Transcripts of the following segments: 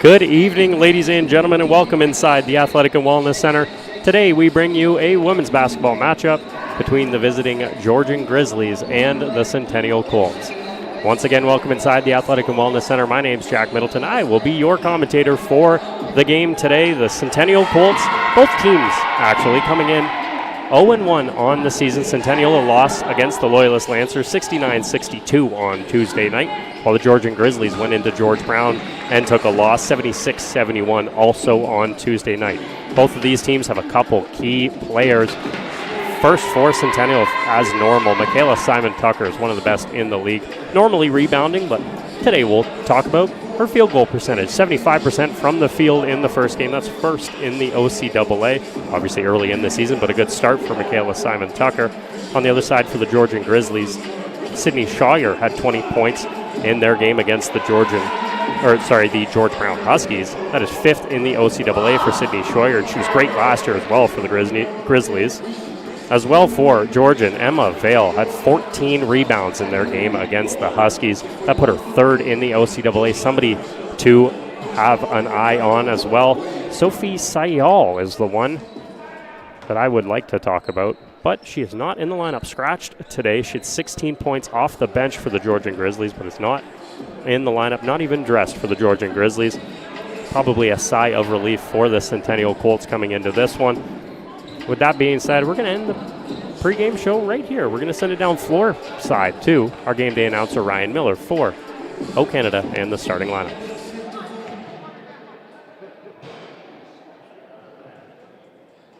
Good evening, ladies and gentlemen, and welcome inside the Athletic and Wellness Center. Today we bring you a women's basketball matchup between the visiting Georgian Grizzlies and the Centennial Colts. Once again, welcome inside the Athletic and Wellness Center. My name's Jack Middleton. I will be your commentator for the game today. The Centennial Colts, both teams actually coming in 0-1 on the season. Centennial a loss against the Loyalist Lancers 69-62 on Tuesday night, while the Georgian Grizzlies went into George Brown and took a loss 76-71 also on Tuesday night. Both of these teams have a couple key players. First for Centennial, as normal, Michaela Simon-Tucker is one of the best in the league, normally rebounding, but today we'll talk about her field goal percentage, 75% from the field in the first game. That's first in the OCAA, obviously early in the season, but a good start for Michaela Simon-Tucker. On the other side for the Georgian Grizzlies, Sydney Scheuer had 20 points in their game against the George Brown Huskies. That is fifth in the OCAA for Sydney Scheuer. She was great last year as well for the Grizzlies. As well for Georgian, Emma Vale had 14 rebounds in their game against the Huskies. That put her third in the OCAA. Somebody to have an eye on as well. Sophie Sayal is the one that I would like to talk about, but she is not in the lineup. Scratched today. She had 16 points off the bench for the Georgian Grizzlies, but is not in the lineup, not even dressed for the Georgian Grizzlies. Probably a sigh of relief for the Centennial Colts coming into this one. With that being said, we're going to end the pregame show right here. We're going to send it down floor side to our game day announcer, Ryan Miller, for O Canada and the starting lineup.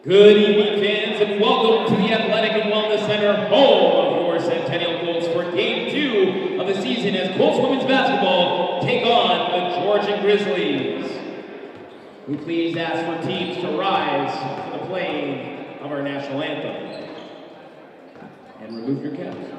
Good evening, fans, and welcome to the Athletic and Wellness Center, home of your Centennial Colts for Game 2 of the season as Colts women's basketball take on the Georgian Grizzlies. We please ask for teams to rise for the playing of our national anthem. And remove your caps.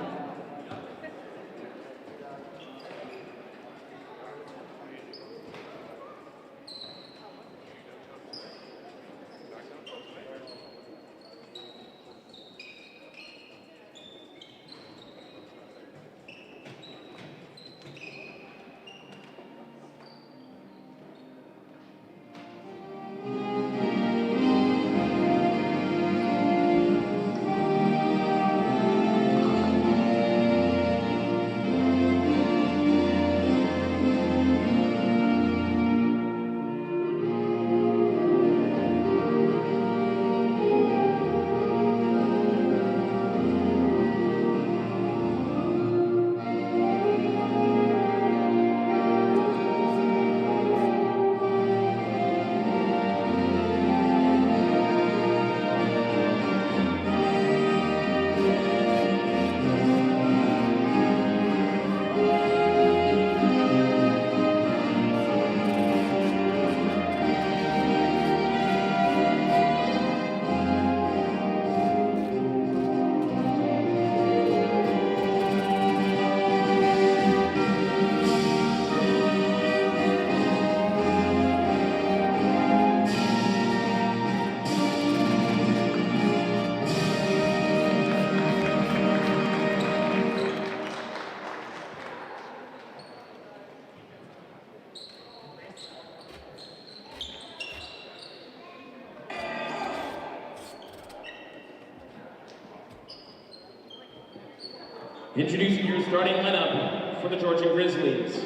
Introducing your starting lineup for the Georgian Grizzlies.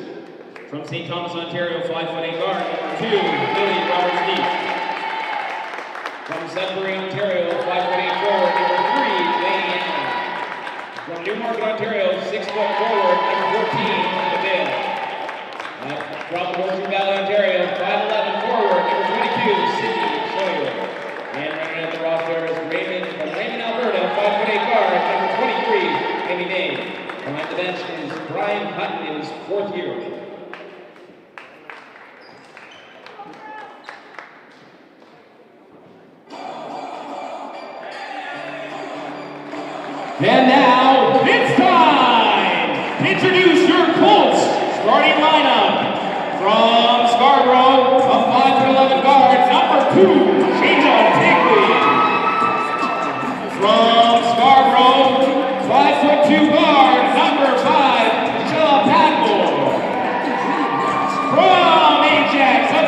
From St. Thomas, Ontario, 5'8" guard, number 2, Lily Roberts-Deep. From Sudbury, Ontario, 5'8" forward, number 3, Laney Allen. From Newmarket, Ontario, 6-foot forward, number 14, Adele. From Georgian Valley, Ontario, 5'11" forward, number 22, Sydney Scheuer. And running out the roster is Raymond, Alberta, 5'8" guard, number 23, Amy May. Behind the bench is Brian Hutton in his 4th year. And now it's time to introduce your Colts starting lineup. From Scarborough, a 5'11" guard, number 2, Shayna Tigley. From Scarborough, 5'2" guard, number 5, Michelle Padmore. From Ajax, a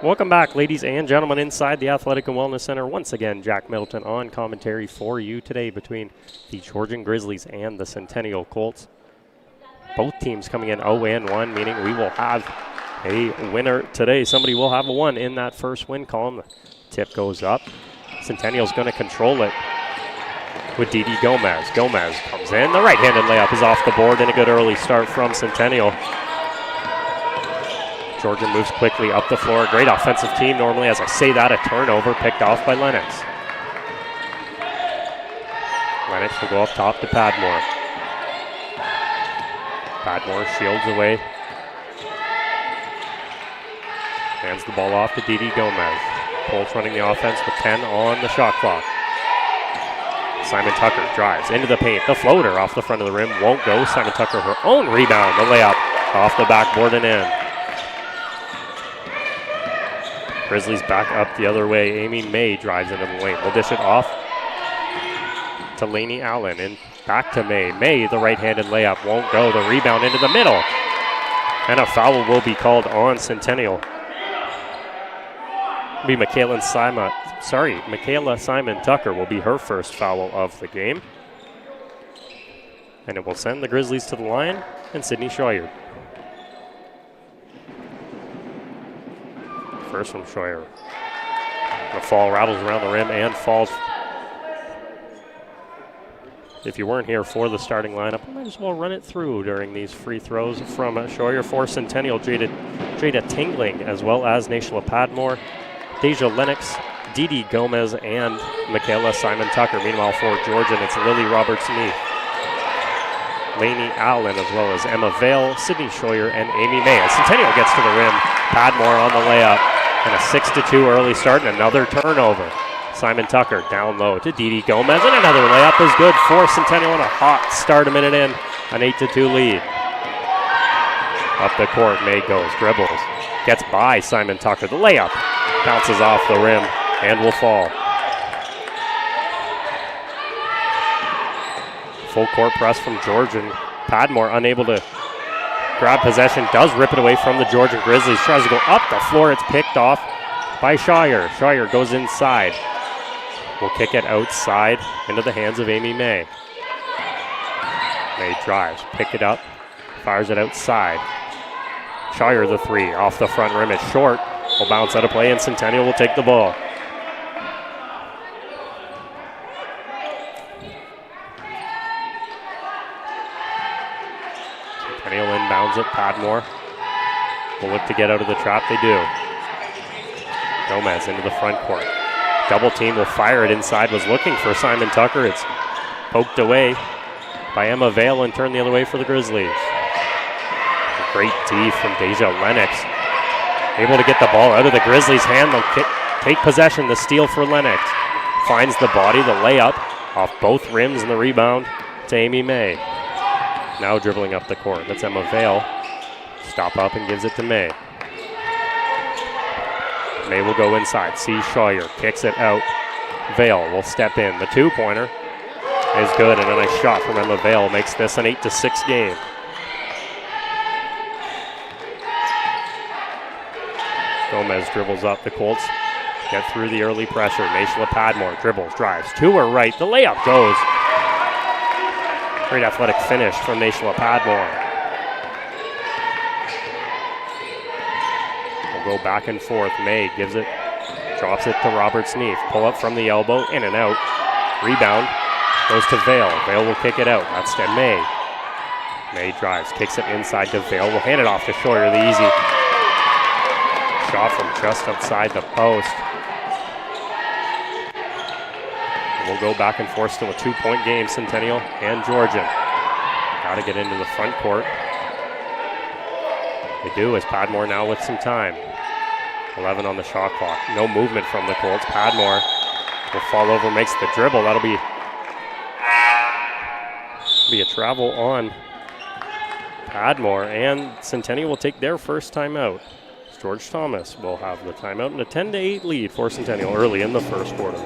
Welcome back, ladies and gentlemen, inside the Athletic and Wellness Center. Once again, Jack Middleton on commentary for you today between the Georgian Grizzlies and the Centennial Colts. Both teams coming in 0-1, meaning we will have a winner today. Somebody will have a 1 in that first win column. The tip goes up. Centennial's going to control it with Didi Gomez. Gomez comes in. The right-handed layup is off the board, and a good early start from Centennial. Georgian moves quickly up the floor. Great offensive team. Normally, as I say that, a turnover picked off by Lennox. Lennox will go up top to Padmore. Padmore shields away. Hands the ball off to Didi Gomez. Colts running the offense with 10 on the shot clock. Simon Tucker drives into the paint. The floater off the front of the rim won't go. Simon Tucker, her own rebound. The layup off the backboard and in. Grizzlies back up the other way. Amy May drives into the lane. We'll dish it off to Lainey Allen and back to May. May, the right-handed layup won't go. The rebound into the middle. And a foul will be called on Centennial. It'll be Michaela Simon Tucker will be her first foul of the game. And it will send the Grizzlies to the line and Sydney Scheuer. First from Scheuer. The fall rattles around the rim and falls. If you weren't here for the starting lineup, I might as well run it through during these free throws from Scheuer for Centennial. Jada Tingling, as well as Nashla Padmore, Deja Lennox, Didi Gomez, and Michaela Simon Tucker. Meanwhile, for Georgian, it's Lily Roberts-Neath, Lainey Allen, as well as Emma Vale, Sydney Scheuer, and Amy May. As Centennial gets to the rim, Padmore on the layup, and a 6-2 early start and another turnover. Simon Tucker down low to Didi Gomez, and another layup is good for Centennial, and a hot start a minute in, an 8-2 lead. Up the court, May goes, dribbles, gets by Simon Tucker. The layup bounces off the rim and will fall. Full court press from Georgian. Padmore unable to grab possession, does rip it away from the Georgian Grizzlies. Tries to go up the floor. It's picked off by Scheuer. Scheuer goes inside. Will kick it outside into the hands of Amy May. May drives, pick it up, fires it outside. Scheuer the three, off the front rim. It's short. Will bounce out of play, and Centennial will take the ball. Centennial inbounds it. Padmore will look to get out of the trap. They do. Gomez into the front court. Double team will fire it inside. Was looking for Simon Tucker. It's poked away by Emma Vale and turned the other way for the Grizzlies. A great D from Deja Lennox. Able to get the ball out of the Grizzlies' hand. They'll take possession. The steal for Lennox. Finds the body, the layup off both rims, and the rebound to Amy May. Now dribbling up the court. That's Emma Vale. Stop up and gives it to May. May will go inside. Sees Scheuer. Kicks it out. Vale will step in. The two-pointer is good, and a nice shot from Emma Vale makes this an 8-6 game. Gomez dribbles up. The Colts get through the early pressure. Nashla Padmore dribbles, drives to her right. The layup goes. Great athletic finish from Nashla Padmore. We'll go back and forth. May gives it, drops it to Roberts-Neath. Pull up from the elbow, in and out. Rebound goes to Vale. Vale will kick it out. That's to May. May drives, kicks it inside to Vale. We'll hand it off to Scheuer. The easy shot from just outside the post. And we'll go back and forth. Still a 2-point game, Centennial and Georgian. Got to get into the front court. They do, as Padmore now with some time. 11 on the shot clock. No movement from the Colts. Padmore will fall over, makes the dribble. That'll be a travel on Padmore, and Centennial will take their first timeout. George Thomas will have the timeout, and a 10-8 lead for Centennial early in the first quarter.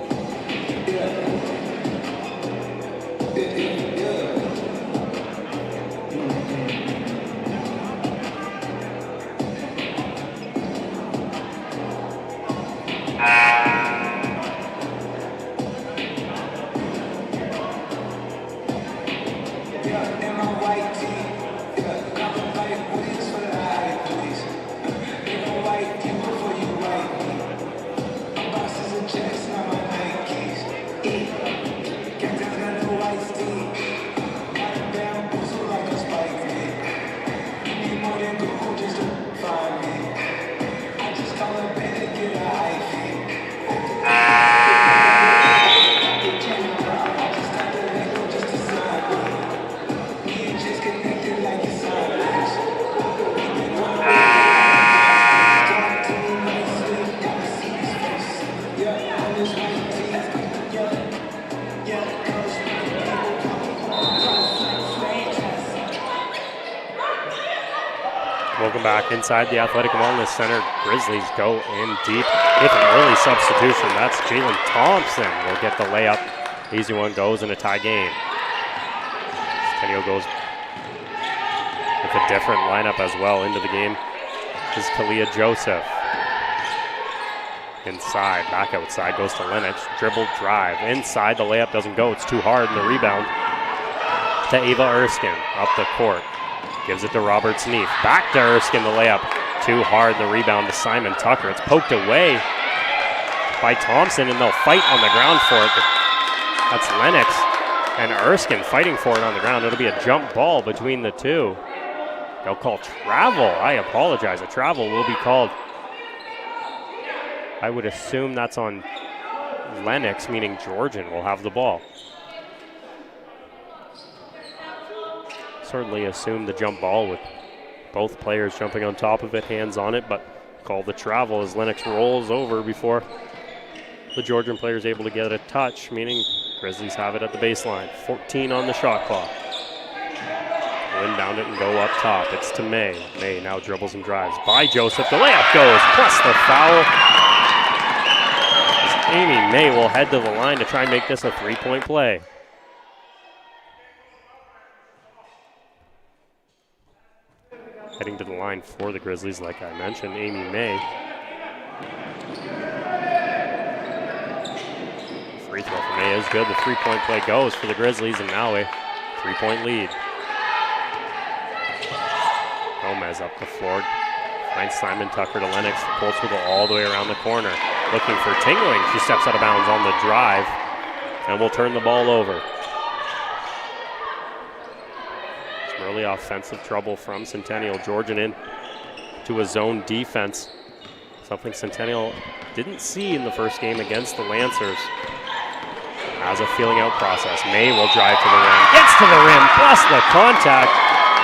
inside the Athletic and Wellness Center. Grizzlies go in deep with an early substitution. That's Jalen Thompson will get the layup. Easy one goes in a tie game. Centennial goes with a different lineup as well into the game. This is Kalia Joseph. Inside, back outside, goes to Lennox. Dribble drive. Inside, the layup doesn't go. It's too hard, and the rebound to Ava Erskine. Up the court. Gives it to Robert Sneef. Back to Erskine, the layup. Too hard, the rebound to Simon Tucker. It's poked away by Thompson, and they'll fight on the ground for it. That's Lennox and Erskine fighting for it on the ground. It'll be a jump ball between the two. They'll call travel. I apologize. A travel will be called. I would assume that's on Lennox, meaning Georgian will have the ball. Certainly assume the jump ball with both players jumping on top of it, hands on it, but call the travel as Lennox rolls over before the Georgian player is able to get a touch, meaning Grizzlies have it at the baseline. 14 on the shot clock. Will inbound it and go up top. It's to May. May now dribbles and drives by Joseph. The layup goes, plus the foul. Amy May will head to the line to try and make this a three-point play. Heading to the line for the Grizzlies, like I mentioned, Amy May. Free throw for May is good. The three-point play goes for the Grizzlies, and now a three-point lead. Gomez up the floor. Finds Simon Tucker to Lennox. The Colts will go all the way around the corner. Looking for Tingling. She steps out of bounds on the drive and will turn the ball over. Some early offensive trouble from Centennial. Georgian in to a zone defense. Something Centennial didn't see in the first game against the Lancers. As a feeling out process. May will drive to the rim. Gets to the rim. Plus the contact.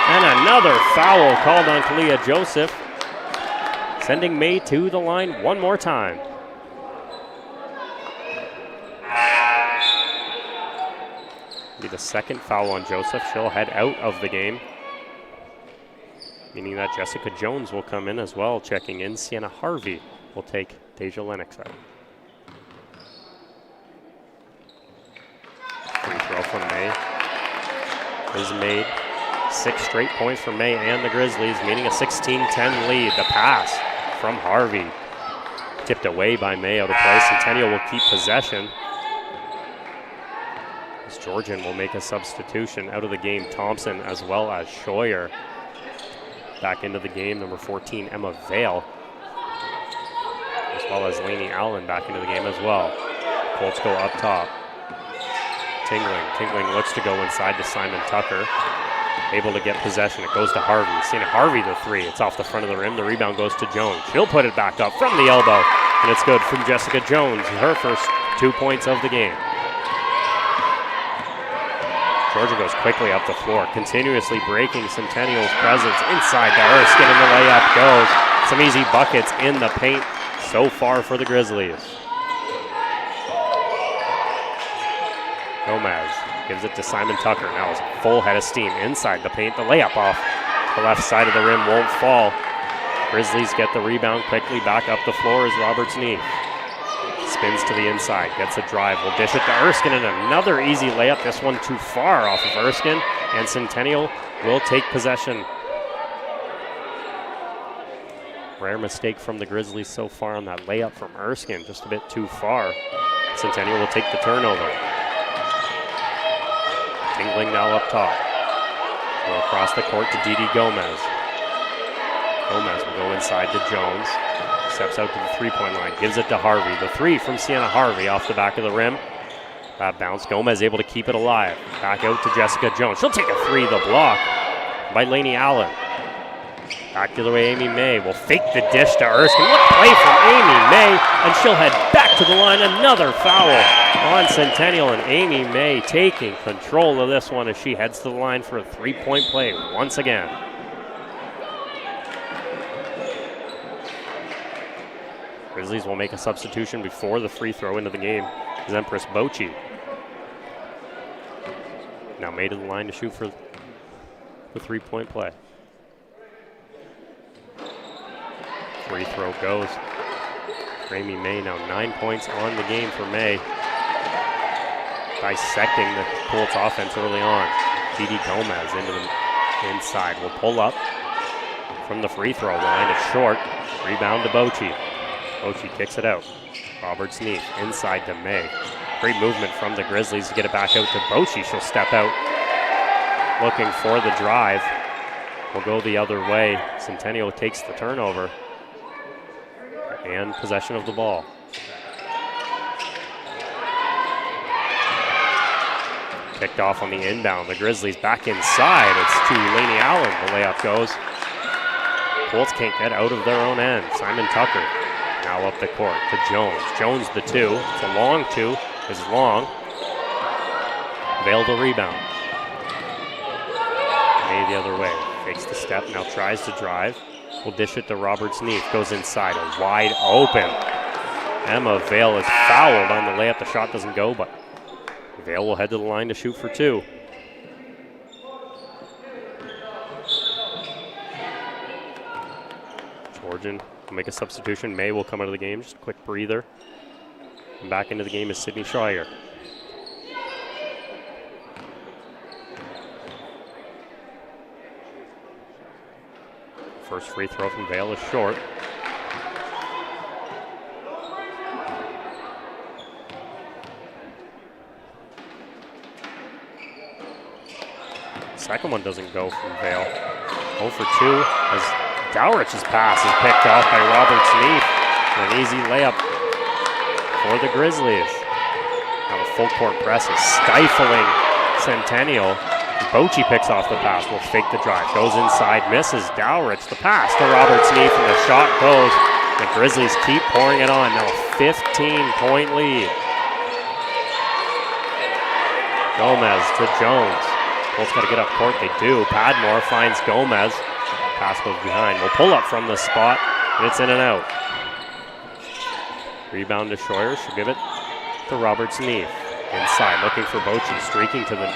And another foul called on Kalia Joseph. Sending May to the line one more time. Be the second foul on Joseph. She'll head out of the game, meaning that Jessica Jones will come in as well. Checking in, Sienna Harvey will take Deja Lennox out. Free throw from May is made. 6 straight points for May and the Grizzlies, meaning a 16-10 lead. The pass from Harvey. Tipped away by May out of play. Centennial will keep possession. As Georgian will make a substitution out of the game. Thompson as well as Scheuer. Back into the game, number 14, Emma Vale. As well as Lainey Allen back into the game as well. Colts go up top. Tingling looks to go inside to Simon Tucker. Able to get possession. It goes to Harvey. Sienna Harvey the three. It's off the front of the rim. The rebound goes to Jones. She'll put it back up from the elbow. And it's good from Jessica Jones. Her first 2 points of the game. Georgia goes quickly up the floor, continuously breaking Centennial's presence inside to Erskine, and the layup goes. Some easy buckets in the paint so far for the Grizzlies. Gomez gives it to Simon Tucker. Now is a full head of steam inside the paint. The layup off the left side of the rim won't fall. Grizzlies get the rebound quickly back up the floor as Roberts knee. Spins to the inside, gets a drive, will dish it to Erskine, and another easy layup. This one too far off of Erskine, and Centennial will take possession. Rare mistake from the Grizzlies so far on that layup from Erskine, just a bit too far. Centennial will take the turnover. Tingling now up top. Go across the court to Didi Gomez. Gomez will go inside to Jones. Steps out to the three-point line, gives it to Harvey. The three from Sienna Harvey off the back of the rim. That bounce, Gomez able to keep it alive. Back out to Jessica Jones. She'll take a three, the block by Lainey Allen. Back the other way, Amy May will fake the dish to Erskine. What play from Amy May, and she'll head back to the line. Another foul on Centennial, and Amy May taking control of this one as she heads to the line for a three-point play once again. Grizzlies will make a substitution before the free throw into the game. Is Empress Bochy. Now made to the line to shoot for the three-point play. Free throw goes. Amy May now 9 points on the game for May. Dissecting the Colts offense early on. Didi Gomez into the inside. Will pull up from the free throw line. It's short. Rebound to Bochy. Bochy kicks it out. Roberts Neef inside to May. Great movement from the Grizzlies to get it back out to Bochy. She'll step out looking for the drive. Will go the other way. Centennial takes the turnover and possession of the ball. Kicked off on the inbound. The Grizzlies back inside. It's to Lainey Allen. The layup goes. Colts can't get out of their own end. Simon Tucker now up the court to Jones. Jones the two. It's a long two. Is long. Vale the rebound. May the other way. Fakes the step. Now tries to drive. Will dish it to Roberts Neef. Goes inside. A wide open. Emma Vale is fouled on the layup. The shot doesn't go, but Vale will head to the line to shoot for two. Georgian will make a substitution. May will come out of the game. Just a quick breather. And back into the game is Sydney Schreier. First free throw from Vale is short. Second one doesn't go from Vale. 0 for 2 as Dowrich's pass is picked off by Roberts Neef. An easy layup for the Grizzlies. Now the full court press is stifling Centennial. Bochy picks off the pass, will fake the drive, goes inside, misses Dowrich. The pass to Roberts Neef and the shot goes. The Grizzlies keep pouring it on. Now a 15-point lead. Gomez to Jones. Colts got to get up court, they do. Padmore finds Gomez. Pass goes behind. Will pull up from the spot, and it's in and out. Rebound to Schreier. She'll give it to Roberts Neef. Inside, looking for Bochy, streaking to the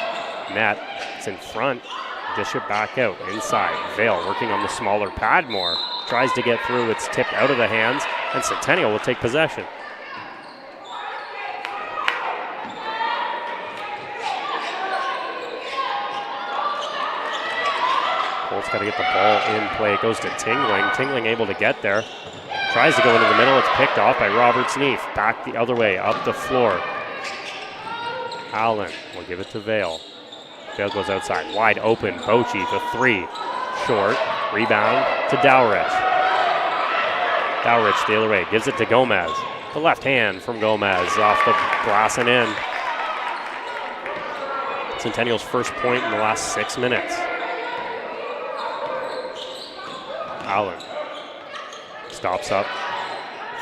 net. It's in front. Dish it back out. Inside, Vale working on the smaller Padmore. Tries to get through. It's tipped out of the hands, and Centennial will take possession. Colts got to get the ball in play. It goes to Tingling. Tingling able to get there. Tries to go into the middle. It's picked off by Roberts Neef. Back the other way, up the floor. Allen will give it to Vale. Vale goes outside. Wide open. Bochy, the three. Short. Rebound to Dowrich. Dowrich the other way. Gives it to Gomez. The left hand from Gomez. Off the glass and in. Centennial's first point in the last 6 minutes. Allen stops up,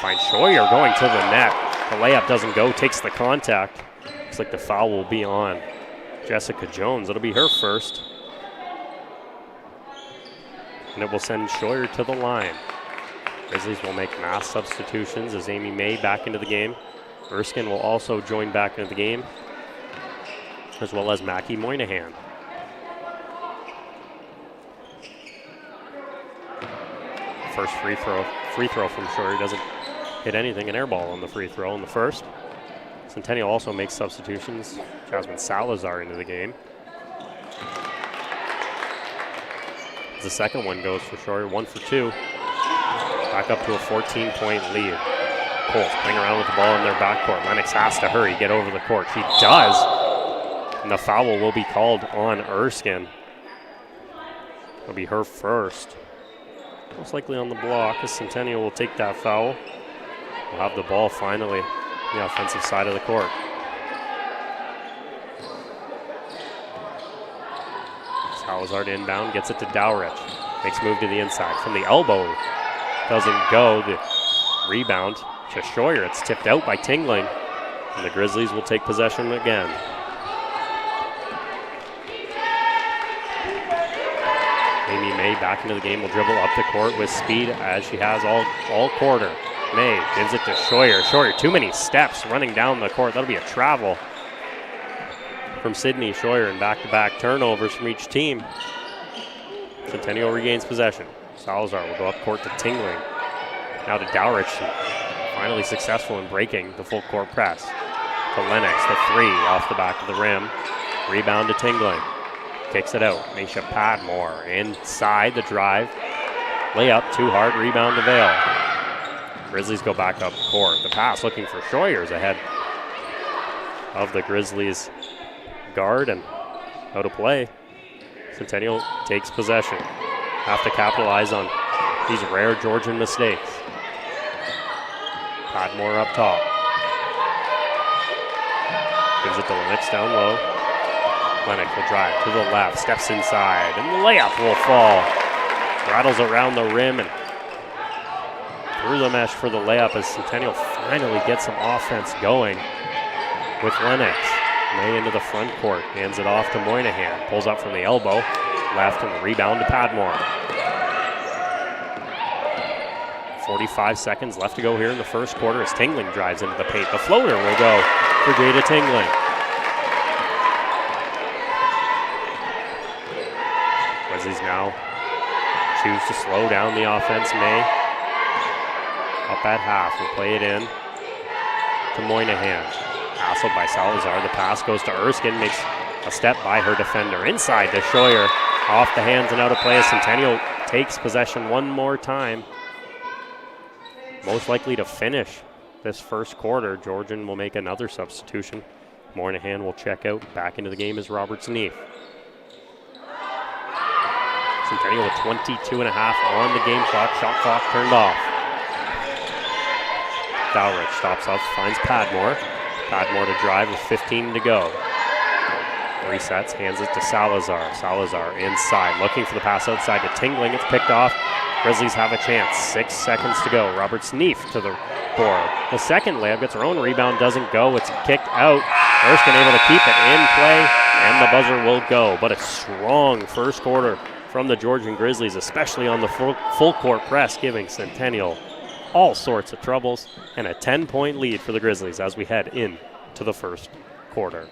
finds Schreier going to the net. The layup doesn't go, takes the contact. Looks like the foul will be on Jessica Jones. It'll be her first. And it will send Schreier to the line. Grizzlies will make mass substitutions as Amy May back into the game. Erskine will also join back into the game, as well as Mackie Moynihan. First free throw from Schreier doesn't hit anything. An air ball on the free throw in the first. Centennial also makes substitutions. Jasmine Salazar into the game. The second one goes for Schreier, 1 for 2. Back up to a 14-point lead. Colts playing around with the ball in their backcourt. Lennox has to hurry, get over the court. She does. And the foul will be called on Erskine. It'll be her first. Most likely on the block, as Centennial will take that foul. We'll have the ball finally on the offensive side of the court. Salazar inbound, gets it to Dowrich. Makes move to the inside. From the elbow, doesn't go. The rebound to Schreier. It's tipped out by Tingling. And the Grizzlies will take possession again. Amy May back into the game, will dribble up the court with speed as she has all quarter. May gives it to Schreier. Schreier, too many steps running down the court. That'll be a travel from Sydney Schreier, and back-to-back turnovers from each team. Centennial regains possession. Salazar will go up court to Tingling. Now to Dowrich, finally successful in breaking the full court press. To Lennox, the three off the back of the rim. Rebound to Tingling. Kicks it out. Misha Padmore inside the drive. Layup, too hard. Rebound to Vale. Grizzlies go back up court. The pass looking for Schroyers ahead of the Grizzlies guard and out of play. Centennial takes possession. Have to capitalize on these rare Georgian mistakes. Padmore up top. Gives it to Lennox down low. Lennox will drive to the left, steps inside, and the layup will fall. Rattles around the rim and through the mesh for the layup as Centennial finally gets some offense going with Lennox. May into the front court, hands it off to Moynihan. Pulls up from the elbow, left, and the rebound to Padmore. 45 seconds left to go here in the first quarter as Tingling drives into the paint. The floater will go for Jada Tingling. Grizzlies now choose to slow down the offense. May up at half will play it in to Moynihan. Hassled by Salazar. The pass goes to Erskine, makes a step by her defender. Inside to Schroyer. Off the hands and out of play as Centennial takes possession one more time. Most likely to finish this first quarter. Georgian will make another substitution. Moynihan will check out. Back into the game is Roberts Neef. Centennial with 22 and a half on the game clock. Shot clock turned off. Dowrich stops up, finds Padmore. Padmore to drive with 15 to go. Resets, hands it to Salazar. Salazar inside, looking for the pass outside to Tingling. It's picked off. Grizzlies have a chance. 6 seconds to go. Roberts Neef to the board. The second layup gets her own rebound, doesn't go. It's kicked out. Erskine able to keep it in play, and the buzzer will go. But a strong first quarter from the Georgian Grizzlies, especially on the full court press, giving Centennial all sorts of troubles, and a 10-point lead for the Grizzlies as we head into the first quarter.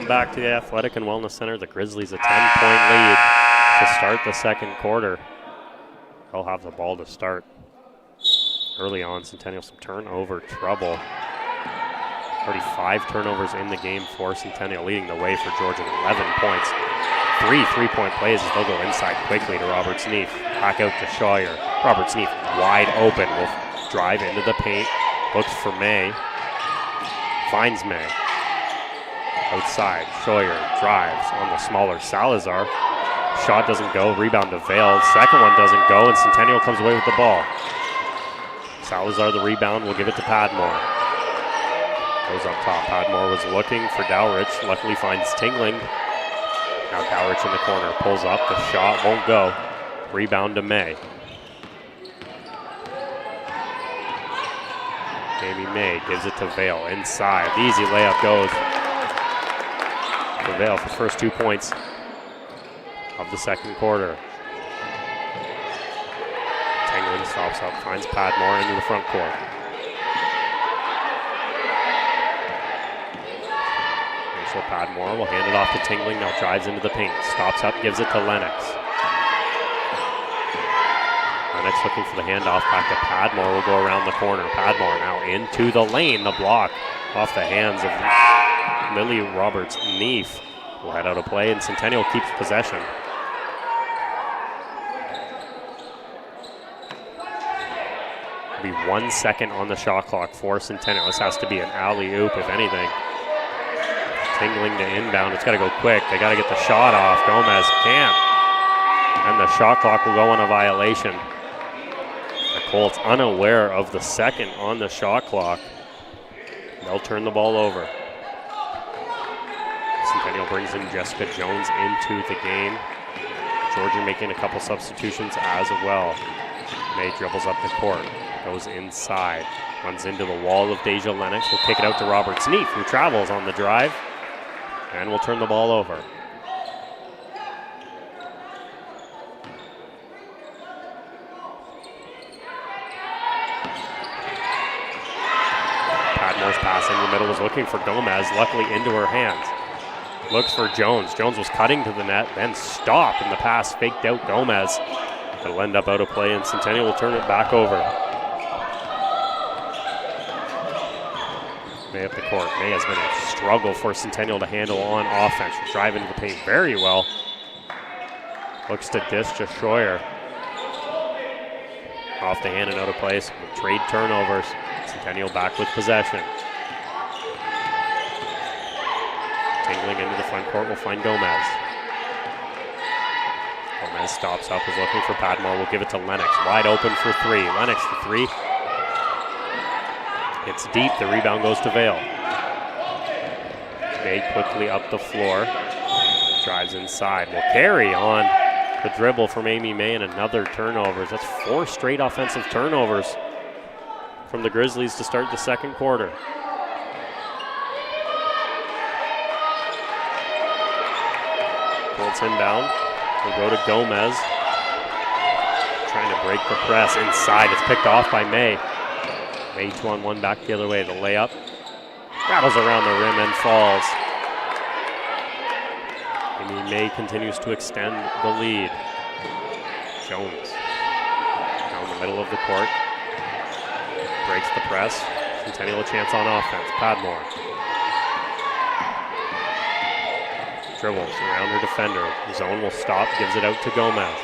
Back to the Athletic and Wellness Center. The Grizzlies a 10-point lead to start the second quarter. They'll have the ball to start. Early on, Centennial some turnover trouble. Already 5 turnovers in the game for Centennial, leading the way for Georgian. 11 points. 3 3-point plays as they'll go inside quickly to Roberts Neef. Back out to Schroyer. Roberts Neef wide open, will drive into the paint. Looks for May. Finds May. Outside, Schroyer drives on the smaller Salazar. Shot doesn't go, rebound to Vale. Second one doesn't go, and Centennial comes away with the ball. Salazar the rebound, will give it to Padmore. Goes up top. Padmore was looking for Dowrich, luckily finds Tingling. Now Dowrich in the corner, pulls up, the shot won't go. Rebound to May. Amy May gives it to Vale inside. The easy layup goes for Vale for the first 2 points of the second quarter. Tingling stops up, finds Padmore into the front court. Rachel Padmore will hand it off to Tingling, now drives into the paint, stops up, gives it to Lennox. Lennox looking for the handoff back to Padmore, will go around the corner. Padmore now into the lane, the block off the hands of Lily Roberts-Neef. Will head out of play, and Centennial keeps possession. Be 1 second on the shot clock for Centennial. This has to be an alley-oop, if anything. Tingling to inbound. It's got to go quick. They got to get the shot off. Gomez can't. And the shot clock will go on a violation. The Colts unaware of the second on the shot clock. They'll turn the ball over. Centennial brings in Jessica Jones into the game. Georgian making a couple substitutions as well. May dribbles up the court. Goes inside, runs into the wall of Deja Lennox. Will kick it out to Roberts-Neef, who travels on the drive, and will turn the ball over. Padmore's pass in the middle was looking for Gomez, luckily into her hands. Looks for Jones. Jones was cutting to the net, then stopped, and the pass faked out Gomez. It'll end up out of play, and Centennial will turn it back over. May up the court. May has been a struggle for Centennial to handle on offense. She's driving into the paint very well. Looks to dish to Schroyer. Off the hand and out of place. Trade turnovers. Centennial back with possession. Tingling into the front court will find Gomez. Gomez stops up, is looking for Padmore. Will give it to Lennox. Wide open for three. Lennox for three. It's deep. The rebound goes to Vale. May quickly up the floor. Drives inside. Will carry on the dribble from Amy May and another turnover. That's 4 straight offensive turnovers from the Grizzlies to start the second quarter. Colts inbound. Will go to Gomez. Trying to break the press inside. It's picked off by May. May 2-on-1 back the other way. The layup rattles around the rim and falls. Amy May continues to extend the lead. Jones down the middle of the court. Breaks the press. Centennial a chance on offense. Padmore. Dribbles around her defender. Zone will stop. Gives it out to Gomez.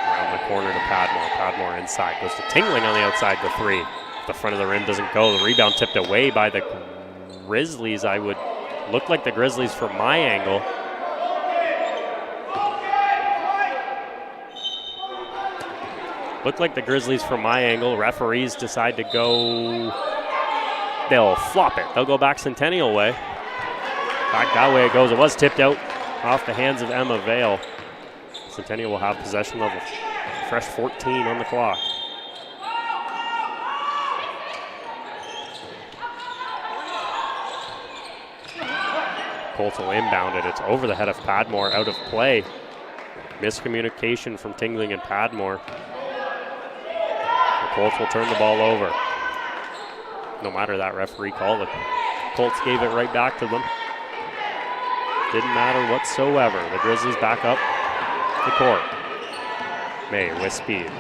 Around the corner to Padmore. Padmore inside. Goes to Tingling on the outside. The three. The front of the rim doesn't go. The rebound tipped away by the Grizzlies. I would look like the Grizzlies from my angle. Look like the Grizzlies from my angle. Referees decide to go. They'll flop it. They'll go back Centennial way. Back that way it goes. It was tipped out off the hands of Emma Vale. Centennial will have possession of a fresh 14 on the clock. Colts will inbound it. It's over the head of Padmore, out of play. Miscommunication from Tingling and Padmore. The Colts will turn the ball over. No matter that referee call, the Colts gave it right back to them. Didn't matter whatsoever. The Grizzlies back up the court. May with speed.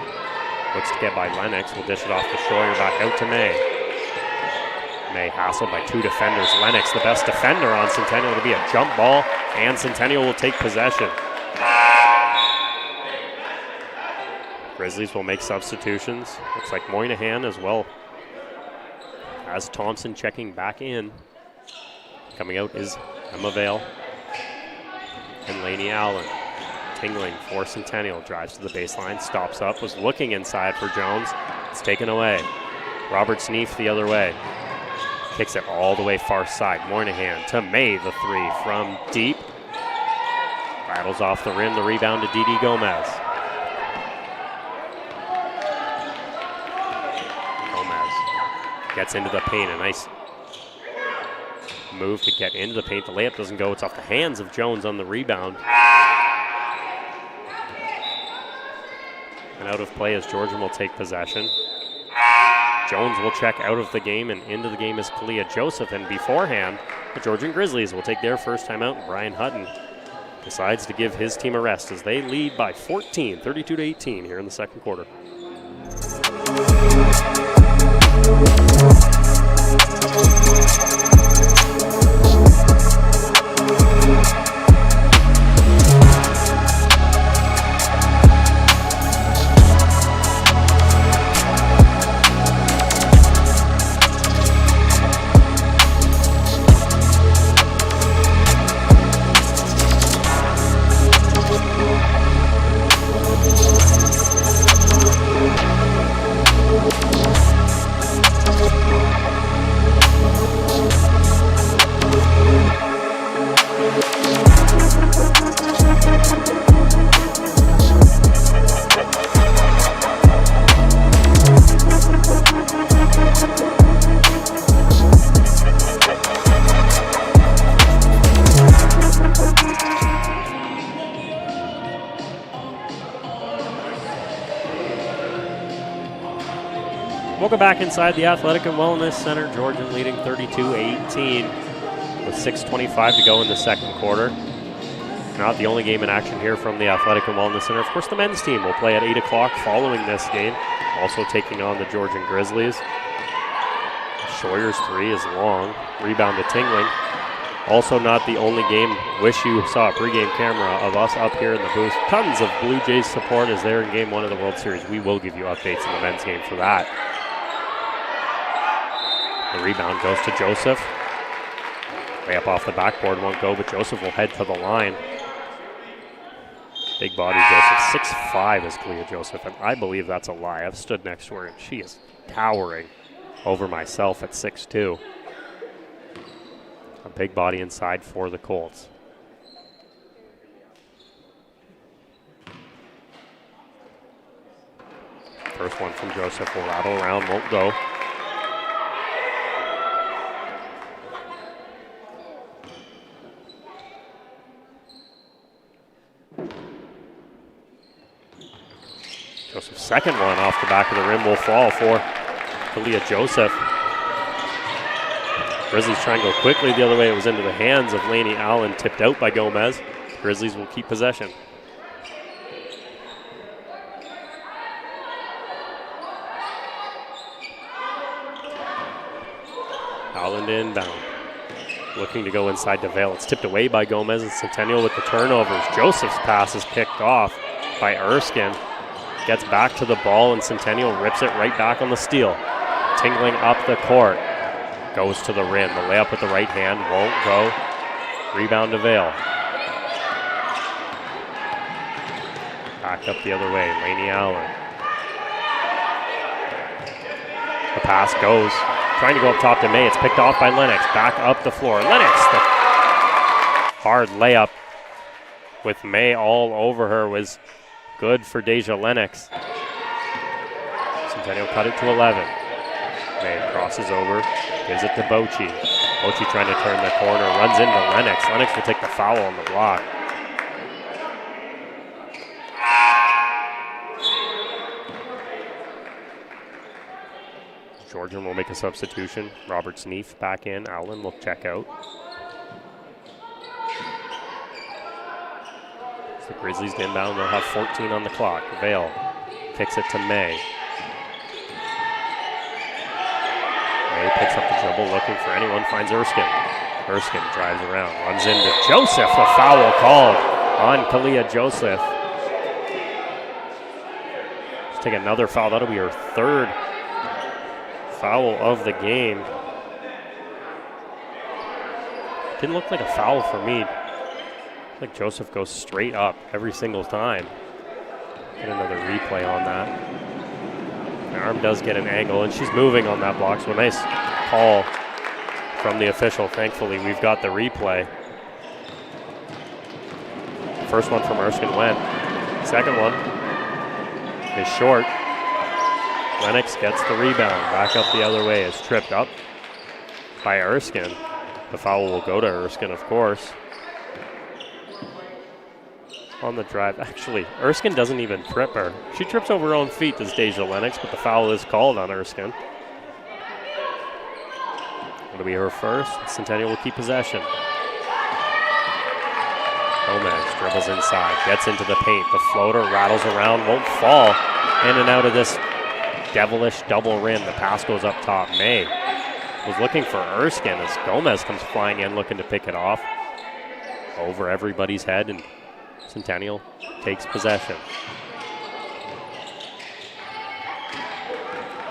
Looks to get by Lennox. Will dish it off to Schroyer, back out to May. May hassled by 2 defenders. Lennox, the best defender on Centennial, to be a jump ball, and Centennial will take possession. Grizzlies will make substitutions. Looks like Moynihan as well as Thompson checking back in. Coming out is Emma Vale. and Laney Allen. Tingling for Centennial, drives to the baseline, stops up, was looking inside for Jones. It's taken away. Robert Sneef the other way. Kicks it all the way far side. Moynihan to May, the three from deep. Rattles off the rim, the rebound to Didi Gomez. Gomez gets into the paint, a nice move to get into the paint. The layup doesn't go, it's off the hands of Jones on the rebound. And out of play as Georgian will take possession. Jones will check out of the game, and into the game is Kalia Joseph. And beforehand, the Georgian Grizzlies will take their first timeout, and Brian Hutton decides to give his team a rest as they lead by 14, 32-18 here in the second quarter. Welcome back inside the Athletic and Wellness Center. Georgian leading 32-18 with 6:25 to go in the second quarter. Not the only game in action here from the Athletic and Wellness Center. Of course, the men's team will play at 8 o'clock following this game, also taking on the Georgian Grizzlies. Sawyer's three is long. Rebound to Tingling. Also not the only game. Wish you saw a pregame camera of us up here in the booth. Tons of Blue Jays support as they're in game one of the World Series. We will give you updates in the men's game for that. The rebound goes to Joseph. Layup off the backboard won't go, but Joseph will head to the line. Big body Joseph, 6'5" is Kalia Joseph, and I believe that's a lie. I've stood next to her, and she is towering over myself at 6'2". A big body inside for the Colts. First one from Joseph will rattle around, won't go. Joseph's second one off the back of the rim will fall for Kalia Joseph. Grizzlies try and go quickly the other way. It was into the hands of Laney Allen, tipped out by Gomez. Grizzlies will keep possession. Allen inbound. Looking to go inside to Vale. It's tipped away by Gomez, and Centennial with the turnovers. Joseph's pass is picked off by Erskine. Gets back to the ball, and Centennial rips it right back on the steal. Tingling up the court. Goes to the rim. The layup with the right hand won't go. Rebound to Vale. Back up the other way. Laney Allen. The pass goes. Trying to go up top to May. It's picked off by Lennox. Back up the floor. Lennox, the hard layup with May all over her was good for Deja Lennox. Centennial cut it to 11. May crosses over, gives it to Bochy. Bochy trying to turn the corner, runs into Lennox. Lennox will take the foul on the block. Georgian will make a substitution. Robert Sneef back in. Allen will check out. The Grizzlies inbound, they'll have 14 on the clock. Vale kicks it to May. May picks up the dribble, looking for anyone, finds Erskine. Erskine drives around, runs into Joseph. A foul called on Kalia Joseph. Let's take another foul. That'll be her third foul of the game. Didn't look like a foul for me. Like Joseph goes straight up every single time. Get another replay on that. The arm does get an angle, and she's moving on that block, so a nice call from the official. Thankfully, we've got the replay. First one from Erskine went. Second one is short. Lennox gets the rebound. Back up the other way. Is tripped up by Erskine. The foul will go to Erskine, of course. On the drive. Actually, Erskine doesn't even trip her. She trips over her own feet, does Deja Lennox, but the foul is called on Erskine. It'll be her first. Centennial will keep possession. Gomez dribbles inside, gets into the paint. The floater rattles around, won't fall. In and out of this devilish double rim. The pass goes up top. May was looking for Erskine as Gomez comes flying in looking to pick it off. Over everybody's head, and Centennial takes possession.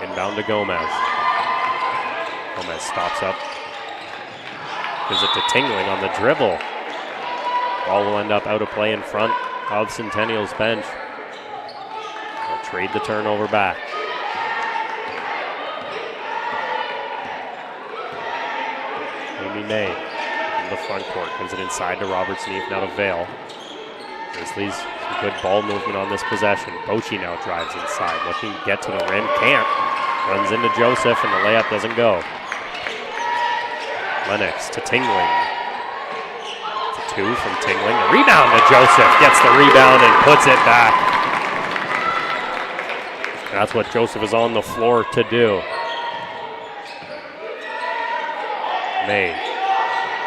Inbound to Gomez. Gomez stops up. Gives it to Tingling on the dribble. Ball will end up out of play in front of Centennial's bench. They'll trade the turnover back. Amy May in the front court. Gives it inside to Roberts Neef, now to Vale. Grizzlies, some good ball movement on this possession. Bochy now drives inside, looking to get to the rim, can't. Runs into Joseph, and the layup doesn't go. Lennox to Tingling. It's a two from Tingling. A rebound to Joseph. Gets the rebound and puts it back. And that's what Joseph is on the floor to do. May.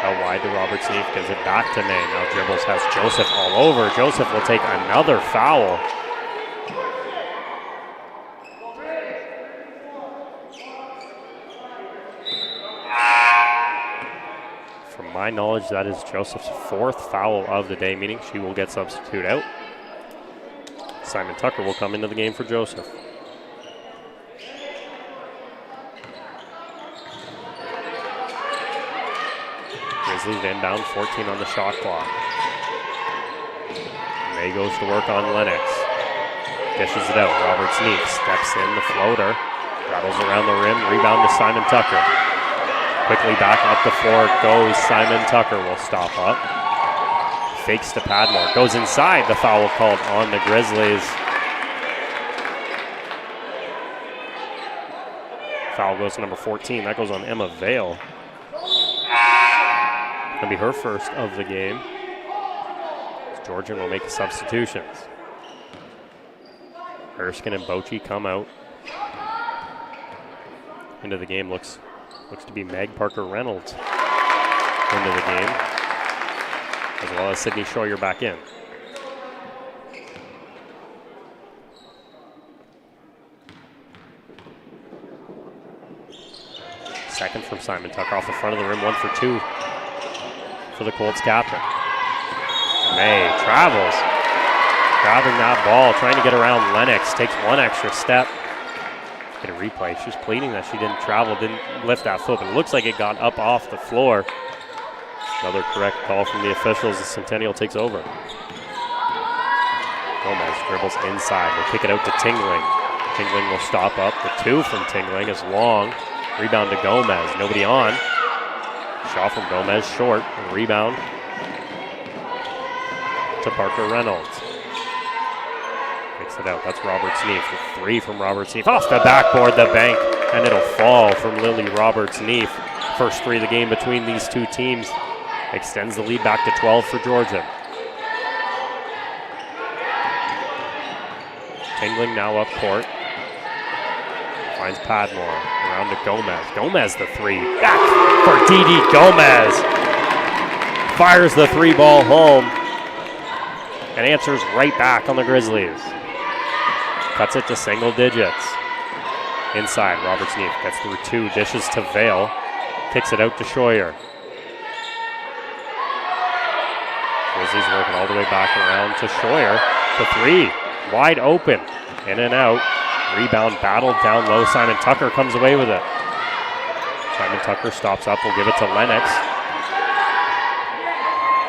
Out wide to Roberts Neef, gives it back to May. Now dribbles, has Joseph all over. Joseph will take another foul. From my knowledge, that is Joseph's fourth foul of the day, meaning she will get substituted out. Simon Tucker will come into the game for Joseph. Grizzlies inbound, 14 on the shot clock. May goes to work on Lennox. Dishes it out. Roberts Neef steps in the floater. Rattles around the rim. Rebound to Simon Tucker. Quickly back up the floor goes Simon Tucker. Will stop up. Fakes to Padmore. Goes inside. The foul called on the Grizzlies. Foul goes to number 14. That goes on Emma Vale. Going to be her first of the game. Georgian will make the substitutions. Erskine and Bochy come out. Into the game looks to be Meg Parker-Reynolds into the game, as well as Sydney Schroyer back in. Second from Simon Tucker off the front of the rim, 1 for 2 for the Colts captain. May travels, grabbing that ball, trying to get around Lennox, takes one extra step. Get a replay. She's pleading that she didn't travel, didn't lift that foot, but it looks like it got up off the floor. Another correct call from the officials as Centennial takes over. Gomez dribbles inside. Will kick it out to Tingling. Tingling will stop up. The two from Tingling is long. Rebound to Gomez. Nobody on. Shot from Gomez short. Rebound to Parker-Reynolds. Picks it out. That's Roberts Neef. The three from Roberts Neef. Off the backboard, the bank. And it'll fall from Lily Roberts Neef. First three of the game between these two teams. Extends the lead back to 12 for Georgia. Tingling now up court. Finds Padmore. Around to Gomez. Gomez the three. Back for Didi Gomez. Fires the three ball home. And answers right back on the Grizzlies. Cuts it to single digits. Inside, Roberts Neef gets through two. Dishes to Vale. Kicks it out to Schroyer. Grizzlies working all the way back around to Schroyer. The three. Wide open. In and out. Rebound battled down low. Simon Tucker comes away with it. Simon Tucker stops up. Will give it to Lennox.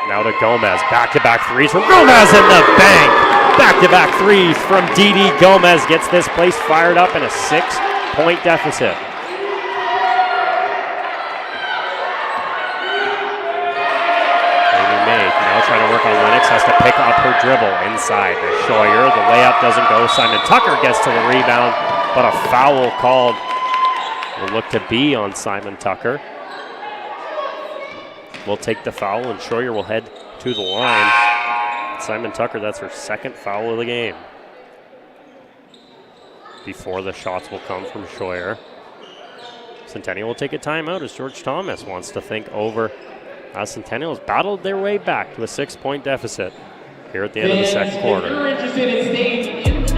Now to Gomez. Back-to-back threes from Gomez in the bank. Back-to-back threes from Didi Gomez gets this place fired up in a 6-point deficit. Amy May now trying to work on Lennox, has to pick up her dribble inside. Scheuer, the layup doesn't go. Simon Tucker gets to the rebound, but a foul called. Will look to be on Simon Tucker. Will take the foul, and Scheuer will head to the line. Simon Tucker, that's her second foul of the game. Before the shots will come from Scheuer. Centennial will take a timeout as George Thomas wants to think over. Centennial has battled their way back to a 6-point deficit here at the end of the second quarter. If you're interested in staying in the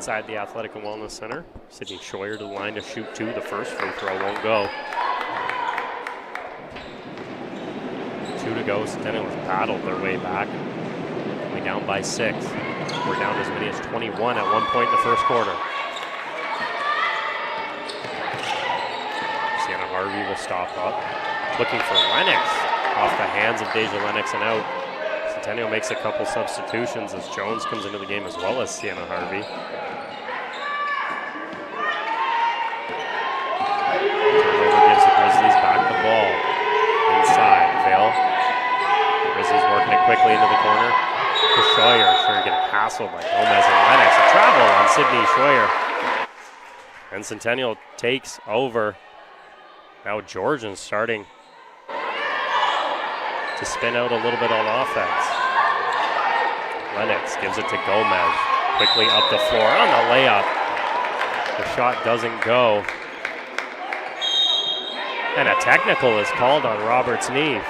inside the Athletic and Wellness Center. Sydney Scheuer to the line to shoot two. The first free throw won't go. 2 to go. Centennial has battled their way back. Only down by 6. We're down as many as 21 at one point in the first quarter. Sienna Harvey will stop up. Looking for Lennox. Off the hands of Deja Lennox and out. Centennial makes a couple substitutions as Jones comes into the game as well as Sienna Harvey. Turnover gives the Grizzlies back the ball. Inside, Vale. Grizzlies working it quickly into the corner. To Scheuer. Scheuer getting hassled by Gomez and Lennox. A travel on Sydney Scheuer. And Centennial takes over. Now Georgian starting to spin out a little bit on offense. Lennox gives it to Gomez. Quickly up the floor on the layup. The shot doesn't go. And a technical is called on Roberts-Neath.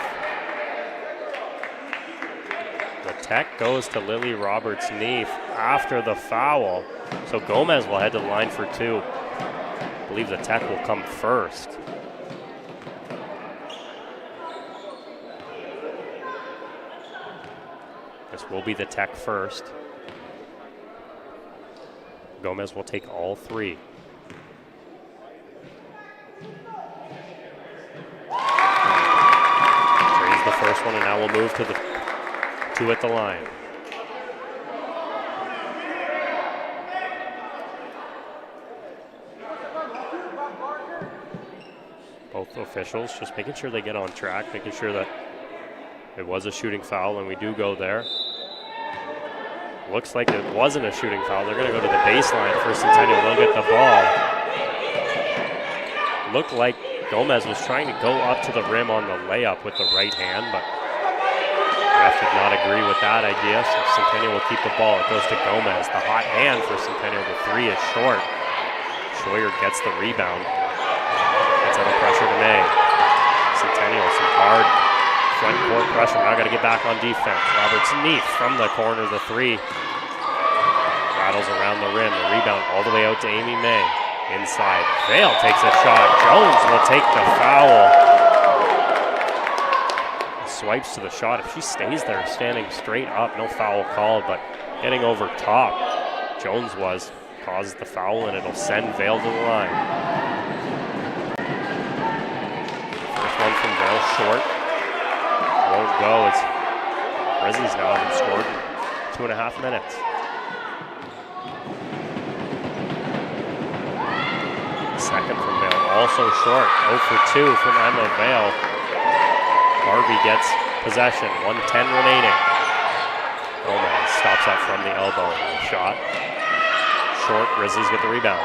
The tech goes to Lily Roberts-Neath after the foul. So Gomez will head to the line for 2. I believe the tech will come first. This will be the tech first. Gomez will take all 3. Trays the first one, and now we'll move to the 2 at the line. Both officials just making sure they get on track, making sure that it was a shooting foul, and we do go there. Looks like it wasn't a shooting foul. They're going to go to the baseline for Centennial. They'll get the ball. Looked like Gomez was trying to go up to the rim on the layup with the right hand, but the ref did not agree with that idea, so Centennial will keep the ball. It goes to Gomez. The hot hand for Centennial. The 3 is short. Scheuer gets the rebound. Gets under pressure to May. Centennial, some hard front court pressure. Now got to get back on defense. Roberts-Neath from the corner, the 3. Rattles around the rim. The rebound all the way out to Amy May. Inside. Vale takes a shot. Jones will take the foul. Swipes to the shot. If she stays there standing straight up, no foul called, but getting over top, Jones caused the foul, and it'll send Vale to the line. First one from Vale, short. Won't go. It's Grizzlies now haven't scored in 2.5 minutes. Second from Vale, also short. 0 for 2 from Emma Vale. Harvey gets possession, 1:10 remaining. Gomez stops up from the elbow. Shot. Short, Grizzlies get the rebound.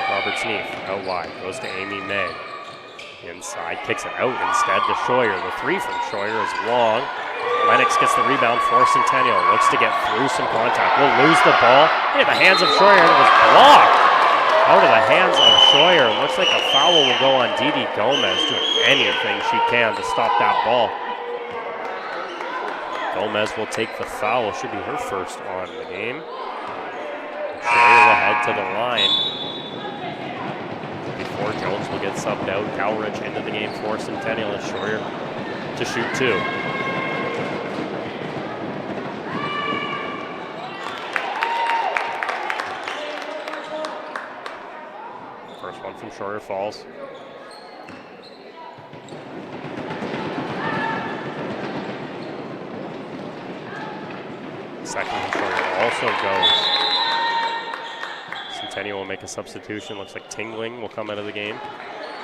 Robert Sneef out wide, goes to Amy May. Inside, kicks it out instead to Scheuer. The three from Scheuer is long. Lennox gets the rebound for Centennial. Looks to get through some contact. Will lose the ball into the hands of Scheuer, and it was blocked. Out of the hands of Scheuer. Looks like a foul will go on Didi Gomez, doing anything she can to stop that ball. Gomez will take the foul. Should be her first on the game. Scheuer will head to the line. Before Jones will get subbed out. Cowrich into the game for Centennial, and Scheuer to shoot two. First one from Scheuer falls. Second from Scheuer also goes. Centennial will make a substitution. Looks like Tingling will come out of the game.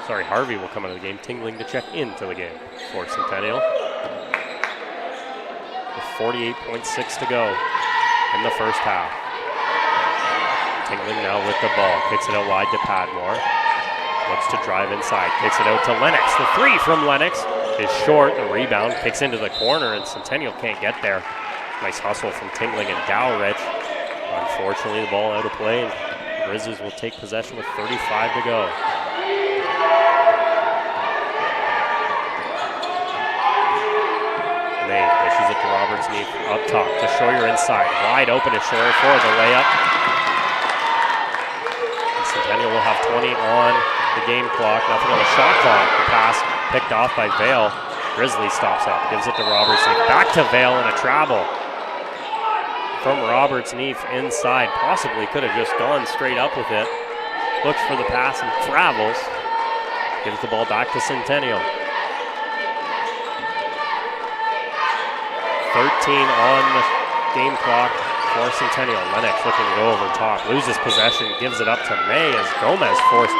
Sorry, Harvey will come out of the game. Tingling to check into the game for Centennial. With 48.6 to go in the first half. Tingling now with the ball. Kicks it out wide to Padmore. Looks to drive inside. Kicks it out to Lennox. The three from Lennox is short. The rebound kicks into the corner, and Centennial can't get there. Nice hustle from Tingling and Dowrich. Unfortunately, the ball out of play. Grizzlies will take possession with 35 to go. May dishes it to Roberts Neef up top to Scheuer inside. Wide open to Scheuer for the layup. And Centennial will have 20 on the game clock. Nothing on the shot clock. The pass picked off by Vale. Grizzlies stops up. Gives it to Roberts Neef. Back to Vale and a travel from Roberts Neef inside. Possibly could have just gone straight up with it. Looks for the pass and travels. Gives the ball back to Centennial. 13 on the game clock for Centennial. Lennox looking to go over top. Loses possession. Gives it up to May as Gomez forced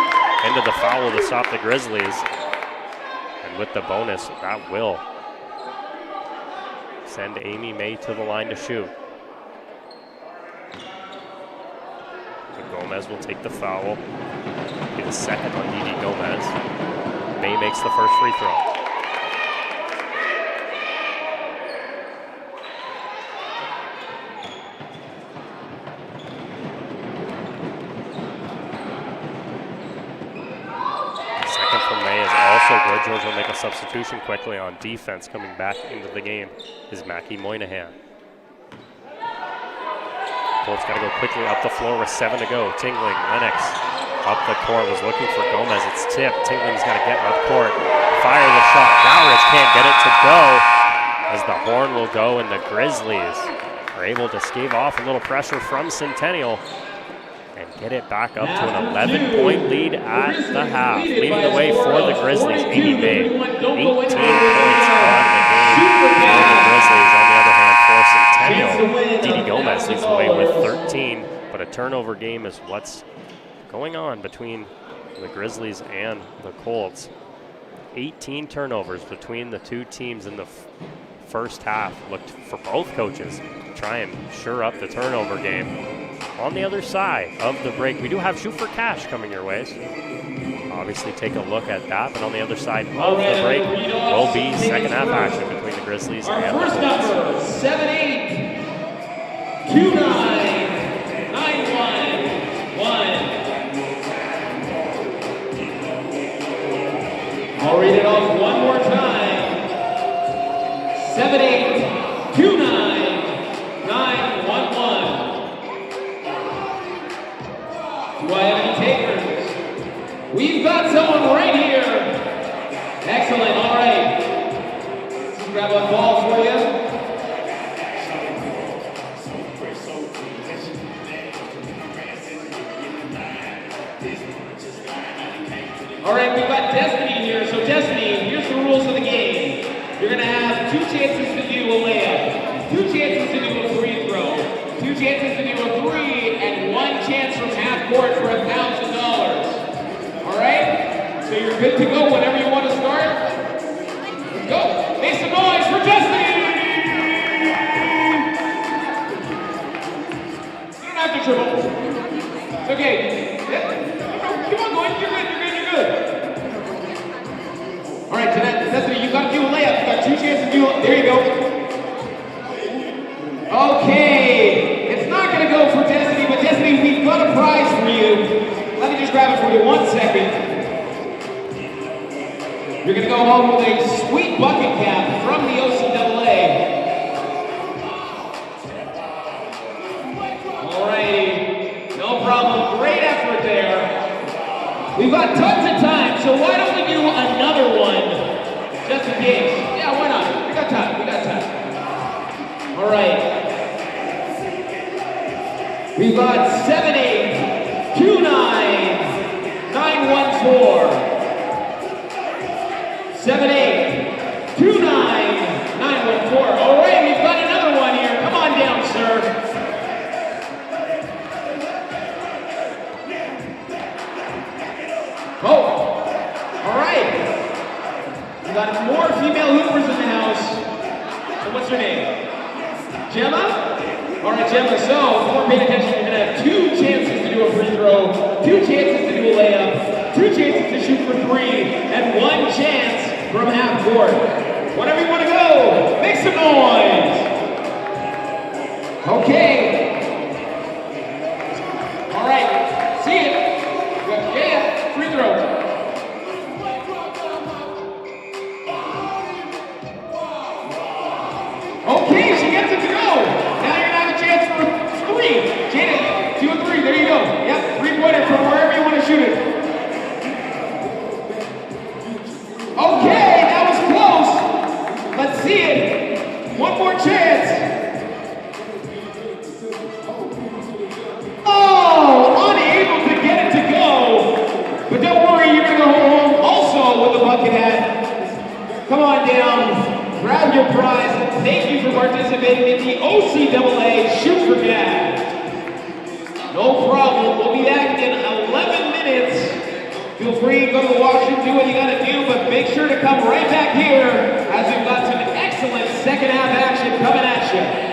into the foul to stop the Grizzlies. And with the bonus, that will send Amy May to the line to shoot. Gomez will take the foul. Be the second on Didi Gomez. May makes the first free throw. Second from May is also good. Georgia will make a substitution quickly on defense. Coming back into the game is Mackie Moynihan. Colts got to go quickly up the floor with 7 to go. Tingling, Lennox up the court, was looking for Gomez. It's tipped. Tingling's got to get up court. Fire the shot. Dowrich can't get it to go as the horn will go, and the Grizzlies are able to stave off a little pressure from Centennial and get it back up to an 11-point lead at the half. Leading the way for the Grizzlies, Amy May. 18 points on the game for the Grizzlies. On the other hand, for Centennial, Didi Gomez leads the way with 13, but a turnover game is what's going on between the Grizzlies and the Colts. 18 turnovers between the two teams in the first half. Looked for both coaches to try and shore up the turnover game. On the other side of the break, we do have Shoot for Cash coming your way. Obviously take a look at that, but on the other side of the break will be second half action between the Grizzlies and the Colts. 7-8-2-9-9-1-1. I'll read it off one more time. 7-8-2-9-9-1-1. Do I have any takers? We've got someone right here. Excellent, all right. Let's grab a ball for you. All right, we've got Destiny here. So Destiny, here's the rules of the game. You're gonna have 2 chances to do a layup, 2 chances to do a free throw, 2 chances to do a 3, and 1 chance from half court for $1,000. All right? So you're good to go whenever you want to start. go home with a sweet bucket cap from the OCAA. Alrighty, no problem. Great effort there. We've got tons of time, so why don't we do another one just in case? Yeah, why not? We got time. We got time. All right. We've got 7-8, 2-9, 9-1-4. 7-8, 2-9, 9-1-4. All right, we've got another one here. Come on down, sir. Oh, all right. We got more female hoopers in the house. So what's her name? Gemma? All right, Gemma, so if you're paying attention, you're going to have 2 chances to do a free throw, 2 chances to do a layup, 2 chances to shoot for 3, and 1 chance from half court. Whenever you want to go, make some noise. Okay. All right, see it. Yeah, free throw. Okay, she gets it to go. Now you're gonna have a chance for 3. Janet, 2 and 3. There you go. Yep, 3-pointer from wherever you want to shoot it. Okay, that was close. Let's see it. 1 more chance. Oh, unable to get it to go. But don't worry, you're gonna go home also with a bucket hat. Come on down, grab your prize. Thank you for participating in the OCAA Shoot for Dad. No problem. We'll be back in 11 minutes. Feel free to go to the washroom, do what you gotta do, but make sure to come right back here as we've got some excellent second half action coming at you.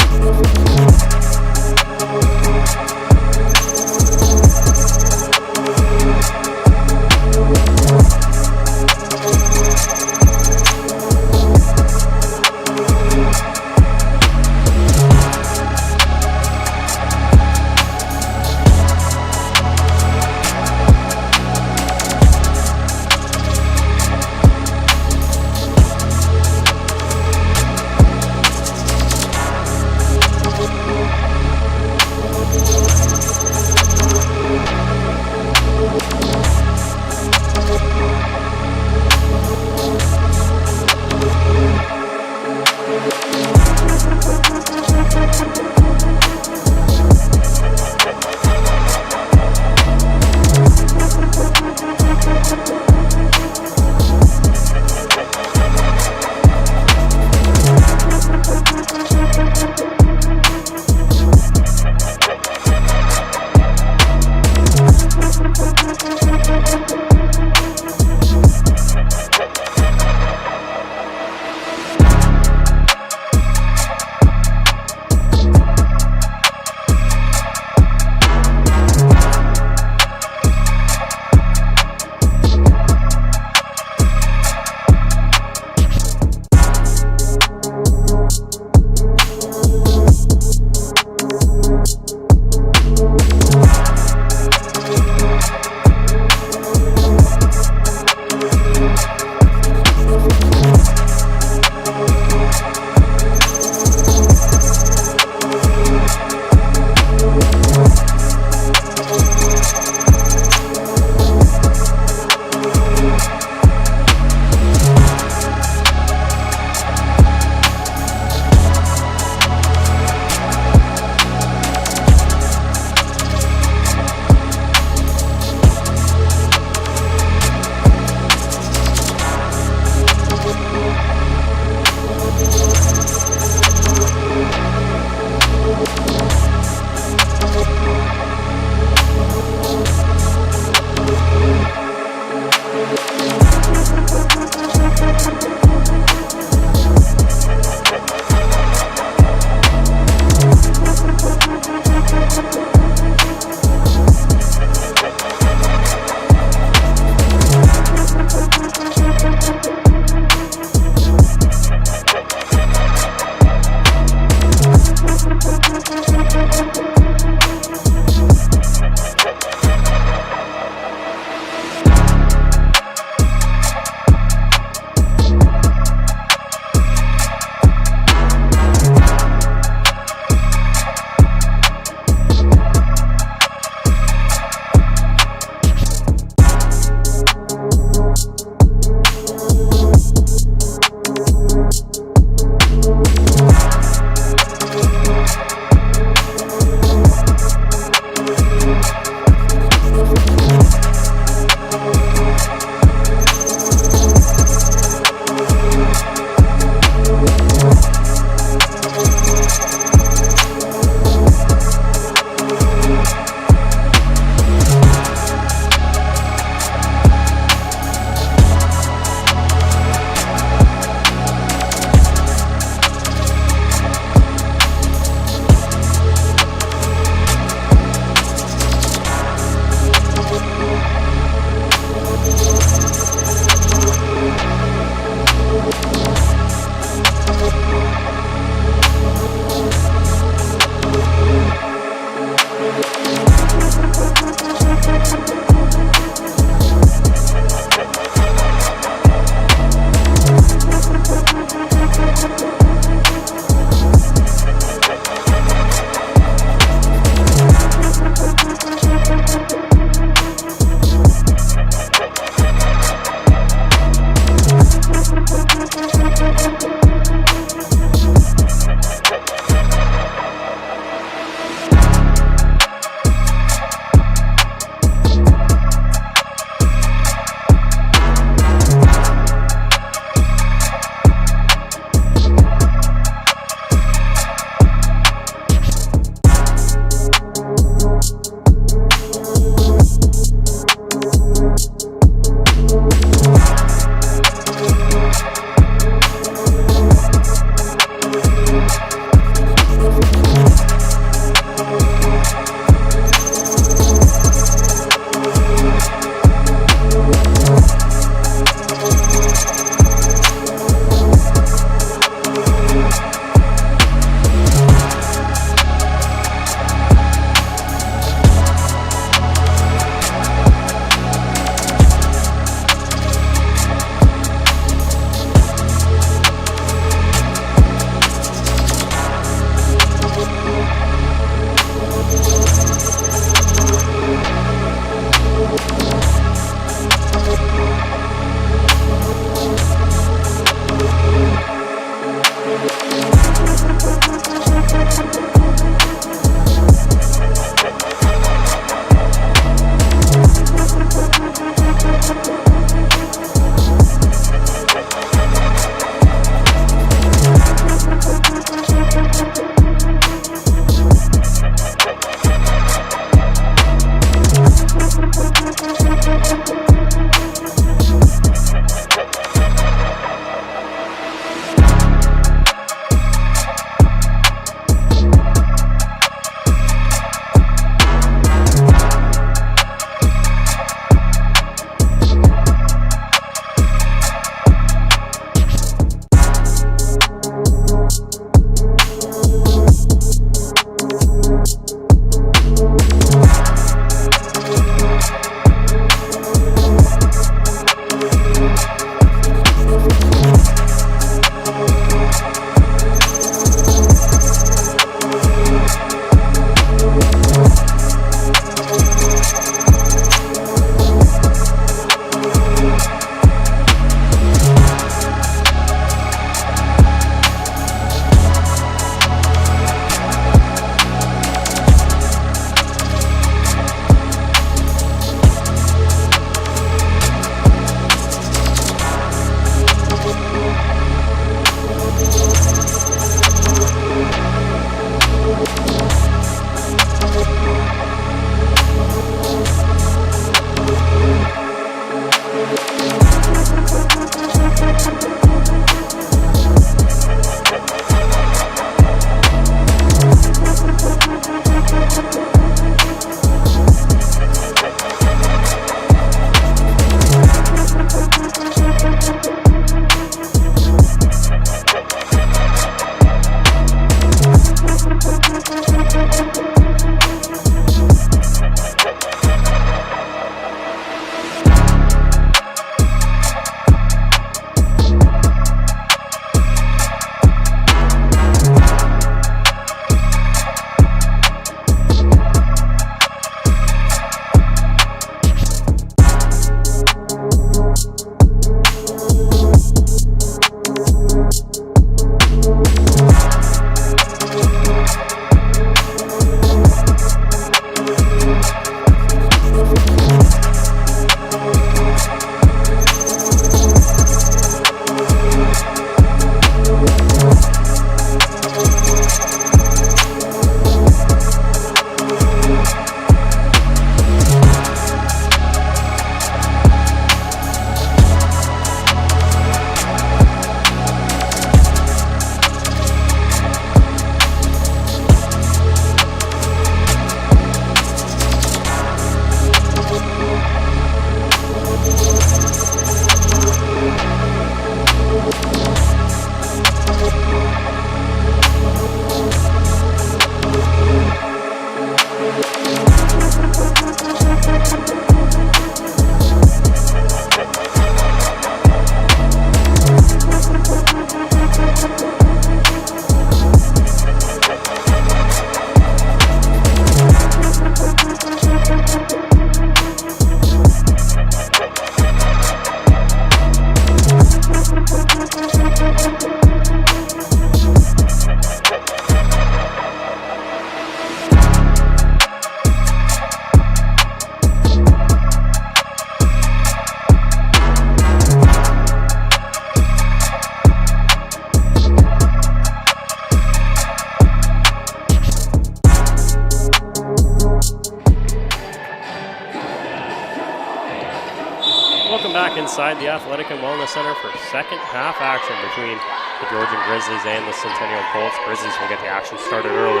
Welcome back inside the Athletic and Wellness Center for second half action between the Georgian Grizzlies and the Centennial Colts. Grizzlies will get the action started early.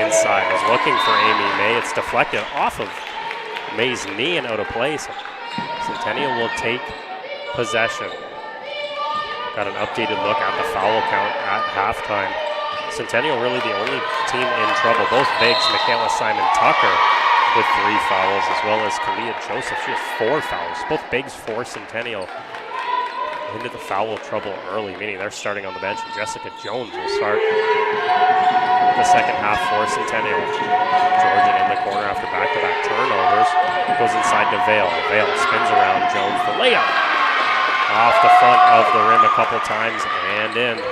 Inside is looking for Amy May. It's deflected off of May's knee and out of place. Centennial will take possession. Got an updated look at the foul count at halftime. Centennial really the only team in trouble. Both bigs, Michaela Simon Tucker with 3 fouls, as well as Kalia Joseph. She has 4 fouls. Both bigs for Centennial into the foul trouble early, meaning they're starting on the bench. And Jessica Jones will start the second half for Centennial. Georgian in the corner after back-to-back turnovers. Goes inside to Vale. Vale spins around Jones. The layup off the front of the rim a couple times and in.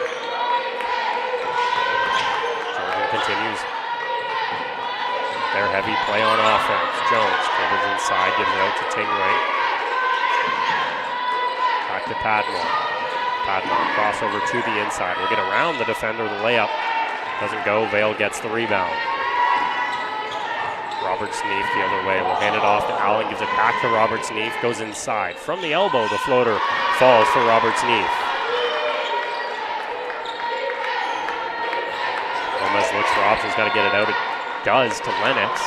Georgian continues their heavy play on offense. Jones dribbles inside, gives it out to Tingling. Back to Padmore. Padmore crossover to the inside. We'll get around the defender. The layup doesn't go. Vale gets the rebound. Robert Sneef the other way. We'll hand it off to Allen. Gives it back to Robert Sneef. Goes inside. From the elbow, the floater falls for Robert Sneef. Gomez looks for options. Got to get it out. It does to Lennox.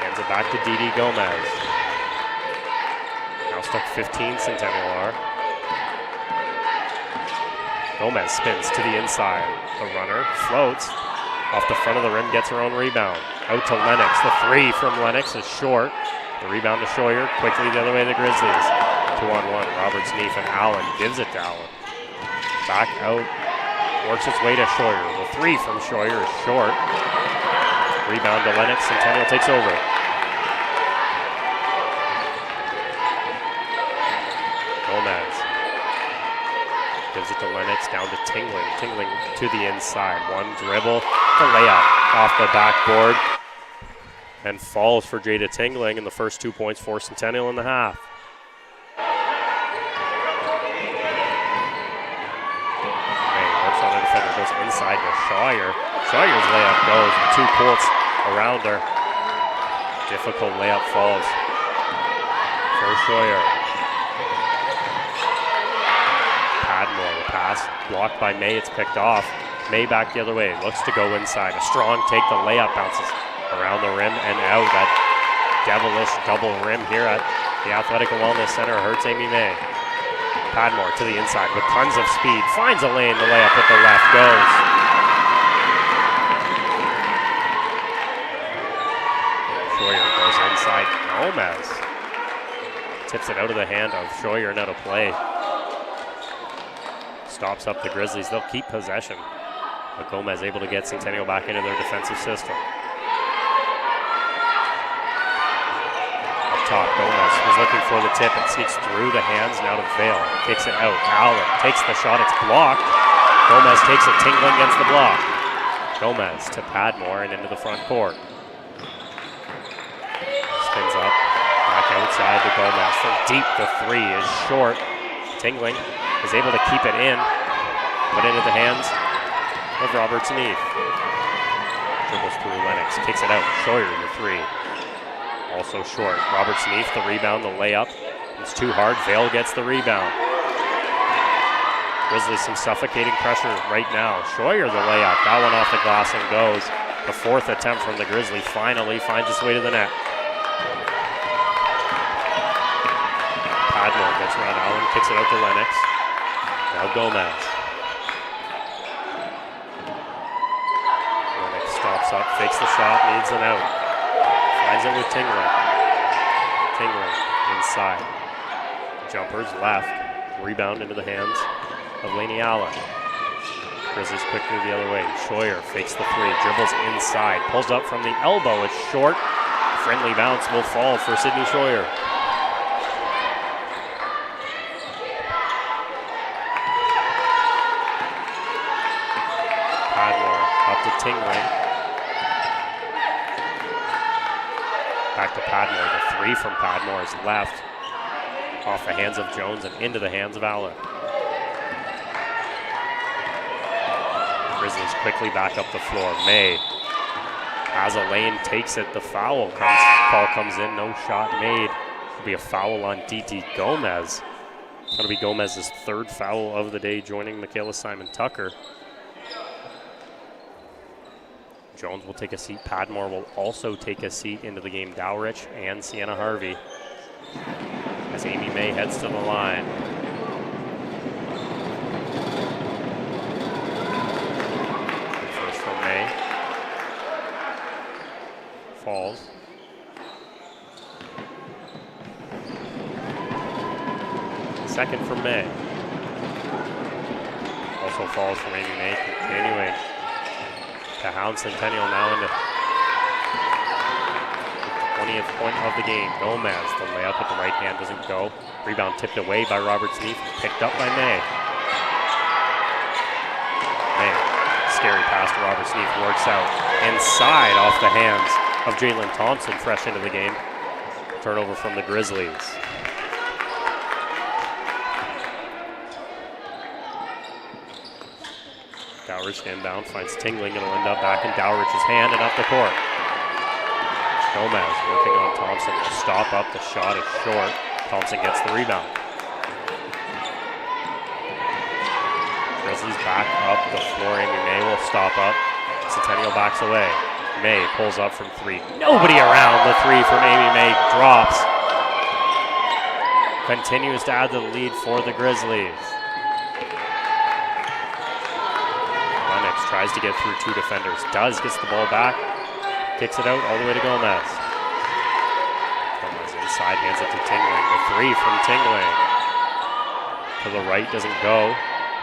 Hands it back to Didi Gomez. Now stuck 15, Centennial are. Gomez spins to the inside. The runner floats off the front of the rim, gets her own rebound. Out to Lennox. The 3 from Lennox is short. The rebound to Scheuer. Quickly the other way to the Grizzlies. 2-on-1. Roberts, Neef, and Allen. Gives it to Allen. Back out. Works its way to Scheuer. The 3 from Scheuer is short. Rebound to Lennox. Centennial takes over. Gomez gives it to Lennox, down to Tingling. Tingling to the inside. One dribble. The layup off the backboard. And falls for Jada Tingling, and the first 2 points for Centennial in the half. Works on the defender, goes inside to Scheuer. Scheuer's layup goes, the 2 Colts around her. Difficult layup falls for Scheuer. Padmore, the pass blocked by May, it's picked off. May back the other way, looks to go inside. A strong take, the layup bounces around the rim and out. That devilish double rim here at the Athletic and Wellness Center hurts Amy May. Padmore to the inside with tons of speed, finds a lane, the layup with the left goes. Scheuer goes inside, Gomez tips it out of the hand of Scheuer and out of play. Stops up the Grizzlies, they'll keep possession. But Gomez able to get Centennial back into their defensive system. Up top, Gomez was looking for the tip. It sneaks through the hands now to Vale. Kicks it out. Allen takes the shot. It's blocked. Gomez takes it. Tingling against the block. Gomez to Padmore and into the front court. Spins up. Back outside to Gomez. From deep, the 3 is short. Tingling is able to keep it in. Put into the hands of Roberts Neef. Dribbles through Lennox. Kicks it out. Scheuer the 3. Also short. Roberts Neef, the rebound, the layup. It's too hard. Vale gets the rebound. Grizzlies some suffocating pressure right now. Scheuer the layup. That one off the glass and goes. The 4th attempt from the Grizzlies finally finds its way to the net. Padmore gets around Allen, kicks it out to Lennox. Now Gomez. Lennox stops up, fakes the shot, needs an out. Finds it with Tingling. Tingling inside. Jumpers left. Rebound into the hands of Lainey Allen. Grizzlies quickly the other way. Scheuer fakes the 3, dribbles inside, pulls up from the elbow. It's short. Friendly bounce will fall for Sydney Scheuer. Up to Tingling. Back to Padmore. The 3 from Padmore is left. Off the hands of Jones and into the hands of Allen. Grizzlies quickly back up the floor. May has a lane, takes it. The foul call comes in. No shot made Be a foul on D.T. Gomez. That'll be Gomez's third foul of the day, joining Michaela Simon Tucker. Jones will take a seat. Padmore will also take a seat into the game. Dowrich and Sienna Harvey. As Amy May heads to the line. First from May. Falls. Second from May. Also falls from Amy May, continuing to hound Centennial now into the 20th point of the game. Gomez, the layup with the right hand doesn't go. Rebound tipped away by Robert Sneath, picked up by May. May, scary pass to Robert Sneath, works out inside off the hands of Jalen Thompson, fresh into the game. Turnover from the Grizzlies. Dowrich inbound, finds Tingling. It'll end up back in Dowrich's hand and up the court. Gomez working on Thompson. Will stop up. The shot is short. Thompson gets the rebound. Grizzlies back up the floor. Amy May will stop up. Centennial backs away. May pulls up from three. Nobody around. The three from Amy May drops. Continues to add the lead for the Grizzlies. Tries to get through two defenders. Gets the ball back. Kicks it out all the way to Gomez. Gomez inside, hands it to Tingling. The three from Tingling. To the right, doesn't go.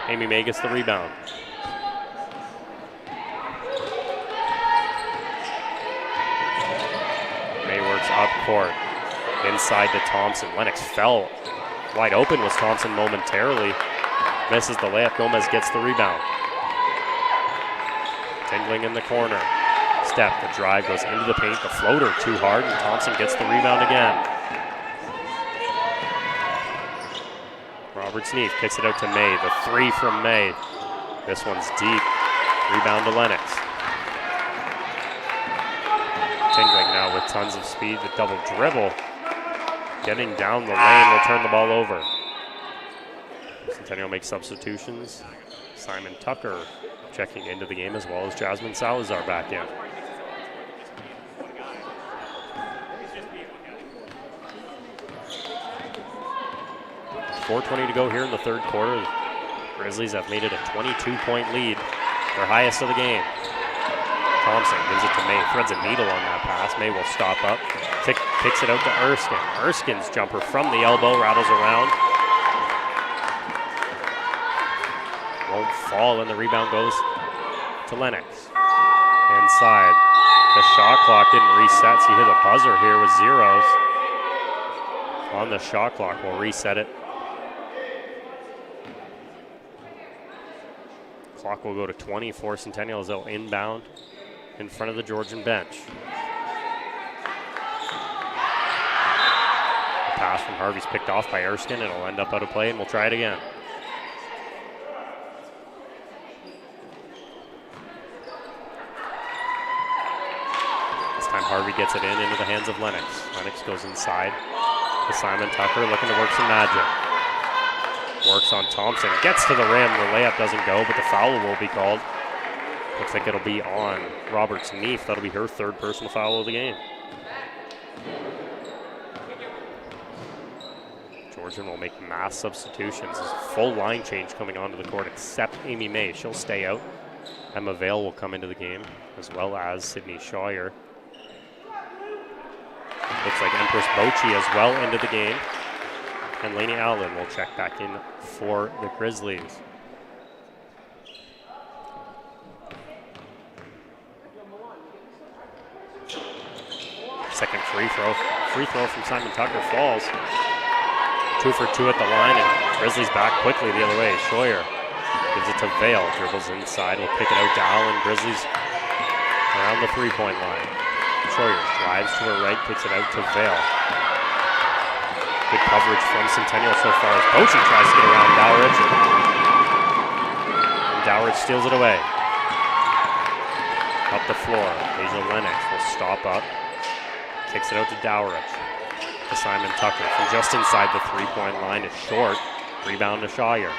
Amy May gets the rebound. May works up court. Inside to Thompson. Lennox fell. Wide open was Thompson momentarily. Misses the layup. Gomez gets the rebound. Tingling in the corner. Step, the drive goes into the paint. The floater too hard, and Thompson gets the rebound again. Robert Sneath kicks it out to May. The three from May. This one's deep. Rebound to Lennox. Tingling now with tons of speed. The double dribble. Getting down the lane will turn the ball over. Centennial makes substitutions. Simon Tucker checking into the game, as well as Jasmine Salazar back in. .420 to go here in the third quarter. The Grizzlies have made it a 22-point lead, their highest of the game. Thompson gives it to May, threads a needle on that pass. May will stop up, kicks it out to Erskine. Erskine's jumper from the elbow rattles around. Won't fall, and the rebound goes to Lennox. Inside. The shot clock didn't reset, so you hear the buzzer here with zeros. On the shot clock, we'll reset it. Clock will go to 20 for Centennial as they'll inbound in front of the Georgian bench. The pass from Harvey's picked off by Erskine. It'll end up out of play, and we'll try it again. Harvey gets it into the hands of Lennox. Lennox goes inside to Simon Tucker, looking to work some magic. Works on Thompson, gets to the rim. The layup doesn't go, but the foul will be called. Looks like it'll be on Robert Sneath. That'll be her third personal foul of the game. Georgian will make mass substitutions. There's a full line change coming onto the court, except Amy May. She'll stay out. Emma Vale will come into the game, as well as Sydney Scheuer. Looks like Empress Bochi as well into the game. And Lainey Allen will check back in for the Grizzlies. Second free throw from Simon Tucker falls. 2 for 2 at the line, and Grizzlies back quickly the other way. Scheuer gives it to Vale, dribbles inside, will pick it out to Allen. Grizzlies around the three-point line. Scheuer drives to her right, kicks it out to Vale. Good coverage from Centennial so far as Bochi tries to get around Dowrich. And Dowrich steals it away. Up the floor, Asia Lennox will stop up. Kicks it out to Dowrich. to Simon Tucker from just inside the three-point line. Is short. Rebound to Shire.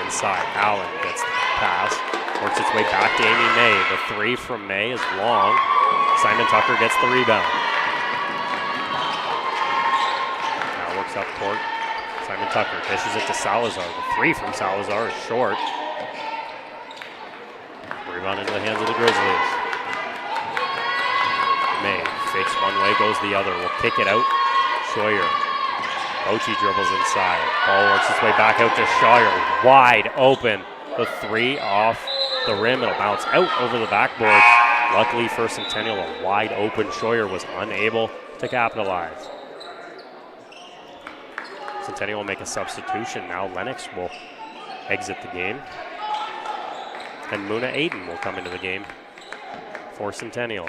Inside, Allen gets the pass. Works its way back to Amy May. The three from May is long. Simon Tucker gets the rebound. Now works up court. Simon Tucker dishes it to Salazar. The three from Salazar is short. Rebound into the hands of the Grizzlies. May fakes one way, goes the other. Will kick it out. Scheuer. Bochy dribbles inside. Ball works its way back out to Scheuer. Wide open. The three off the rim. It'll bounce out over the backboard. Luckily for Centennial, a wide open Scheuer was unable to capitalize. Centennial will make a substitution. Now Lennox will exit the game. And Muna Aiden will come into the game for Centennial.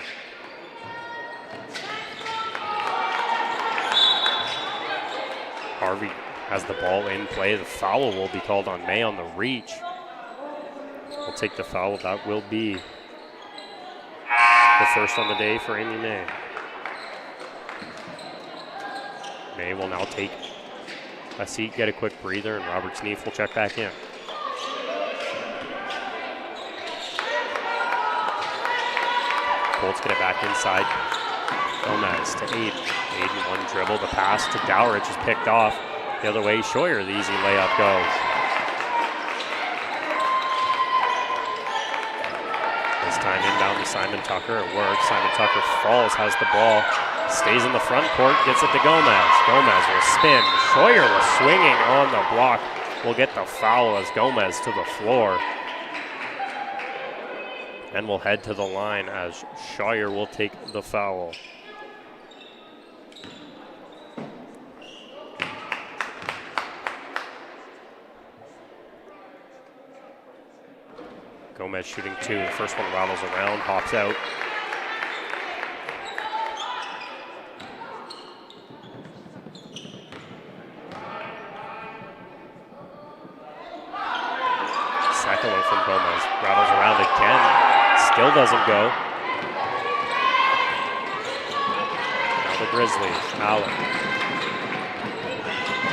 Harvey has the ball in play. The foul will be called on May on the reach. We'll take the foul. That will be the first on the day for Amy May. May will now take a seat, get a quick breather, and Robert Sneef will check back in. Colts get it back inside. Gomez to Aiden. Aiden one dribble. The pass to Dowrich is picked off. The other way, Scheuer, the easy layup goes. This time inbound to Simon Tucker. It works. Simon Tucker falls, has the ball, stays in the front court, gets it to Gomez. Gomez will spin. Scheuer was swinging on the block. Will get the foul as Gomez to the floor. And we'll head to the line as Scheuer will take the foul. Gomez shooting two. The first one rattles around, hops out. Second one from Gomez. Rattles around again. Still doesn't go. Now the Grizzlies. Allen.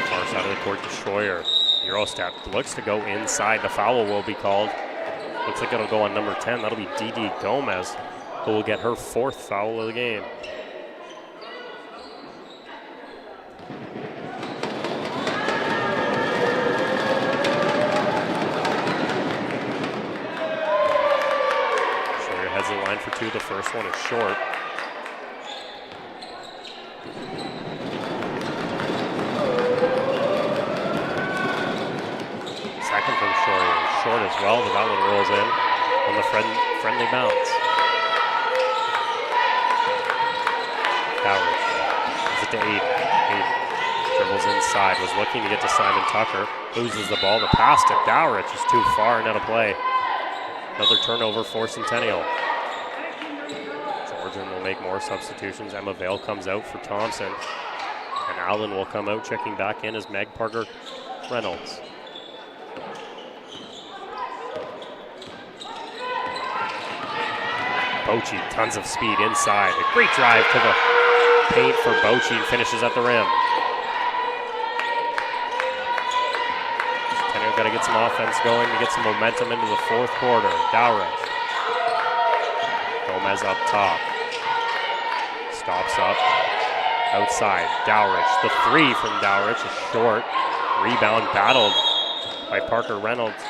Far side of the court to Scheuer. Eurostep looks to go inside. The foul will be called. Looks like it'll go on number 10. That'll be Didi Gomez, who will get her fourth foul of the game. Scheuer heads the line for two. The first one is short. Second from Scheuer. Short as well, but that one rolls in on the friendly bounce. Dowrich gives it to Aiden. Aiden dribbles inside, was looking to get to Simon Tucker, loses the ball. The pass to Dowrich is too far and out of play. Another turnover for Centennial. Georgian will make more substitutions. Emma Vale comes out for Thompson, and Allen will come out checking back in as Meg Parker Reynolds. Bochy, tons of speed inside. A great drive to the paint for Bochy and finishes at the rim. Centennial got to get some offense going to get some momentum into the fourth quarter. Dowrich. Gomez up top. Stops up. Outside. Dowrich. The three from Dowrich is short. Rebound battled by Parker Reynolds.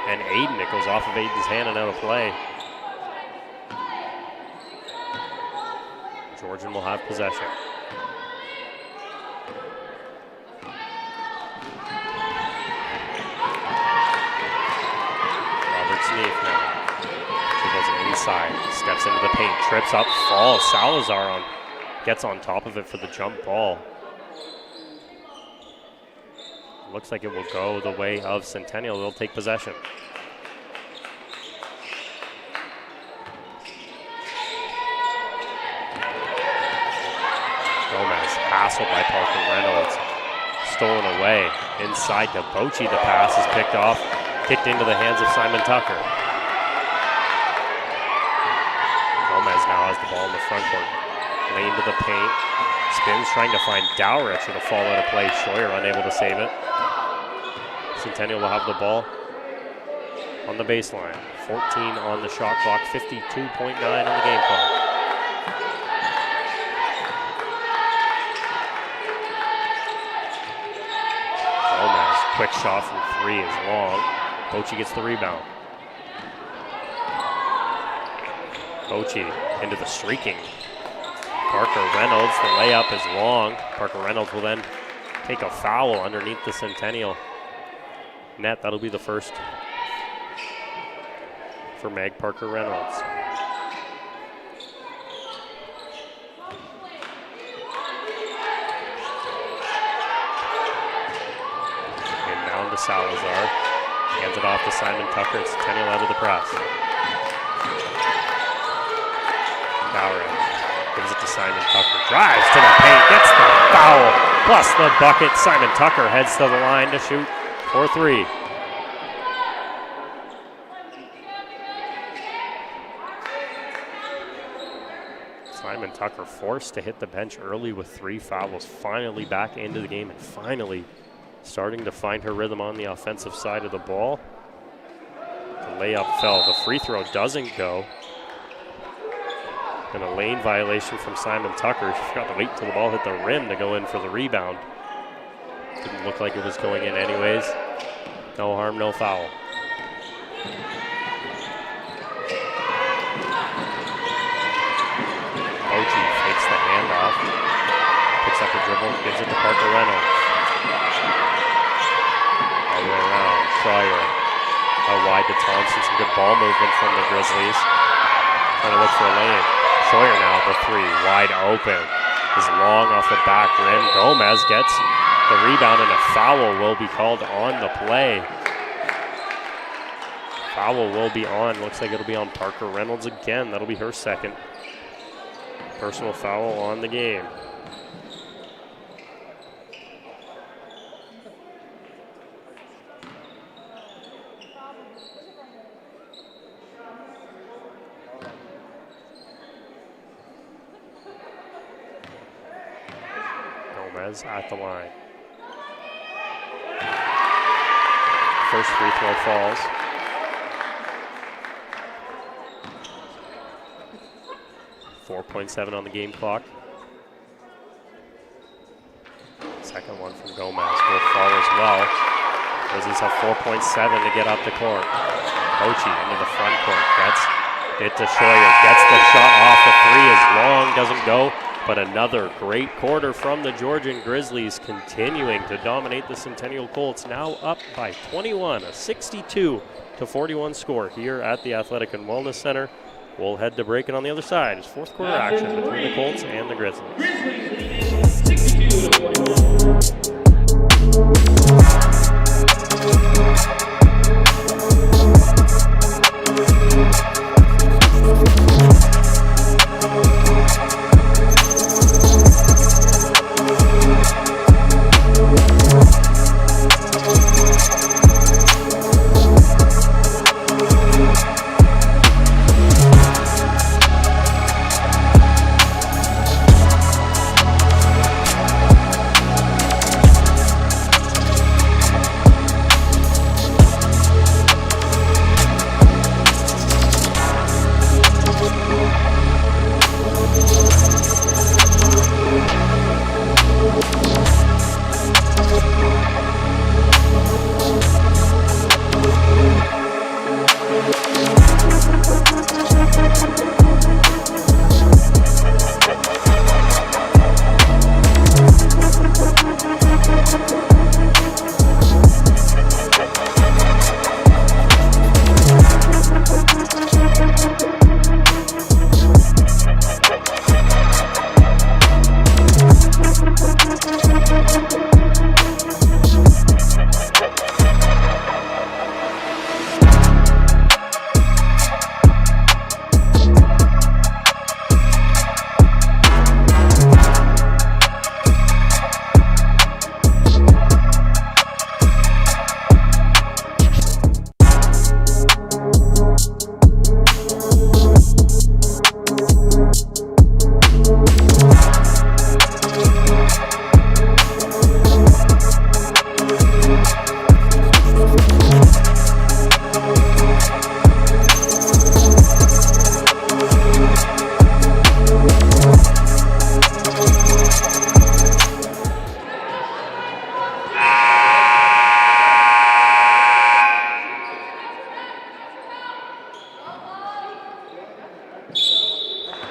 And Aiden, it goes off of Aiden's hand and out of play. Georgian will have possession. Robert Sneef now. Dribbles inside, steps into the paint, trips up, falls. Salazar gets on top of it for the jump ball. Looks like it will go the way of Centennial. They'll take possession. Gomez, hassled by Parker Reynolds. Stolen away. Inside to Bochy. The pass is picked off. Kicked into the hands of Simon Tucker. Gomez now the ball in the front court. Lane to the paint. Spins trying to find Dowrich. It'll fall out of play. Scheuer unable to save it. Centennial will have the ball on the baseline. 14 on the shot clock. 52.9 on the game clock. Gomez, quick shot from 3 is long. Bochy gets the rebound. Bochy into the streaking. Parker Reynolds, the layup is long. Parker Reynolds will then take a foul underneath the Centennial net. That'll be the first for Meg Parker Reynolds. Inbound to Salazar. Hands it off to Simon Tucker. It's Centennial out of the press. Dowrich gives it to Simon Tucker. Drives to the paint. Gets the foul. Plus the bucket. Simon Tucker heads to the line to shoot for 3. Simon Tucker forced to hit the bench early with 3 fouls. Finally back into the game and finally starting to find her rhythm on the offensive side of the ball. The layup fell. The free throw doesn't go. And a lane violation from Simon Tucker. She forgot to wait till the ball hit the rim to go in for the rebound. Didn't look like it was going in anyways. No harm, no foul. Bochy fakes the handoff. Picks up the dribble, gives it to Parker Reynolds. All the way around, Scheuer. Out wide to Thompson. Some good ball movement from the Grizzlies. Trying to look for a lane. Scheuer now for 3, wide open. Is long off the back rim. Gomez gets the rebound and a foul will be called on the play. Foul will be on. Looks like it'll be on Parker Reynolds again. That'll be her second personal foul on the game. At the line. First free throw falls. .7 on the game clock. Second one from Gomez will fall as well. Grizzlies have 4.7 to get up the court. Bochy into the front court. Gets it to Scheuer. Gets the shot off. The 3 is long. Doesn't go. But another great quarter from the Georgian Grizzlies, continuing to dominate the Centennial Colts, now up by 21, a 62-41 score here at the Athletic and Wellness Center. We'll head to break, and on the other side is fourth quarter action between the Colts and the Grizzlies. 62-41.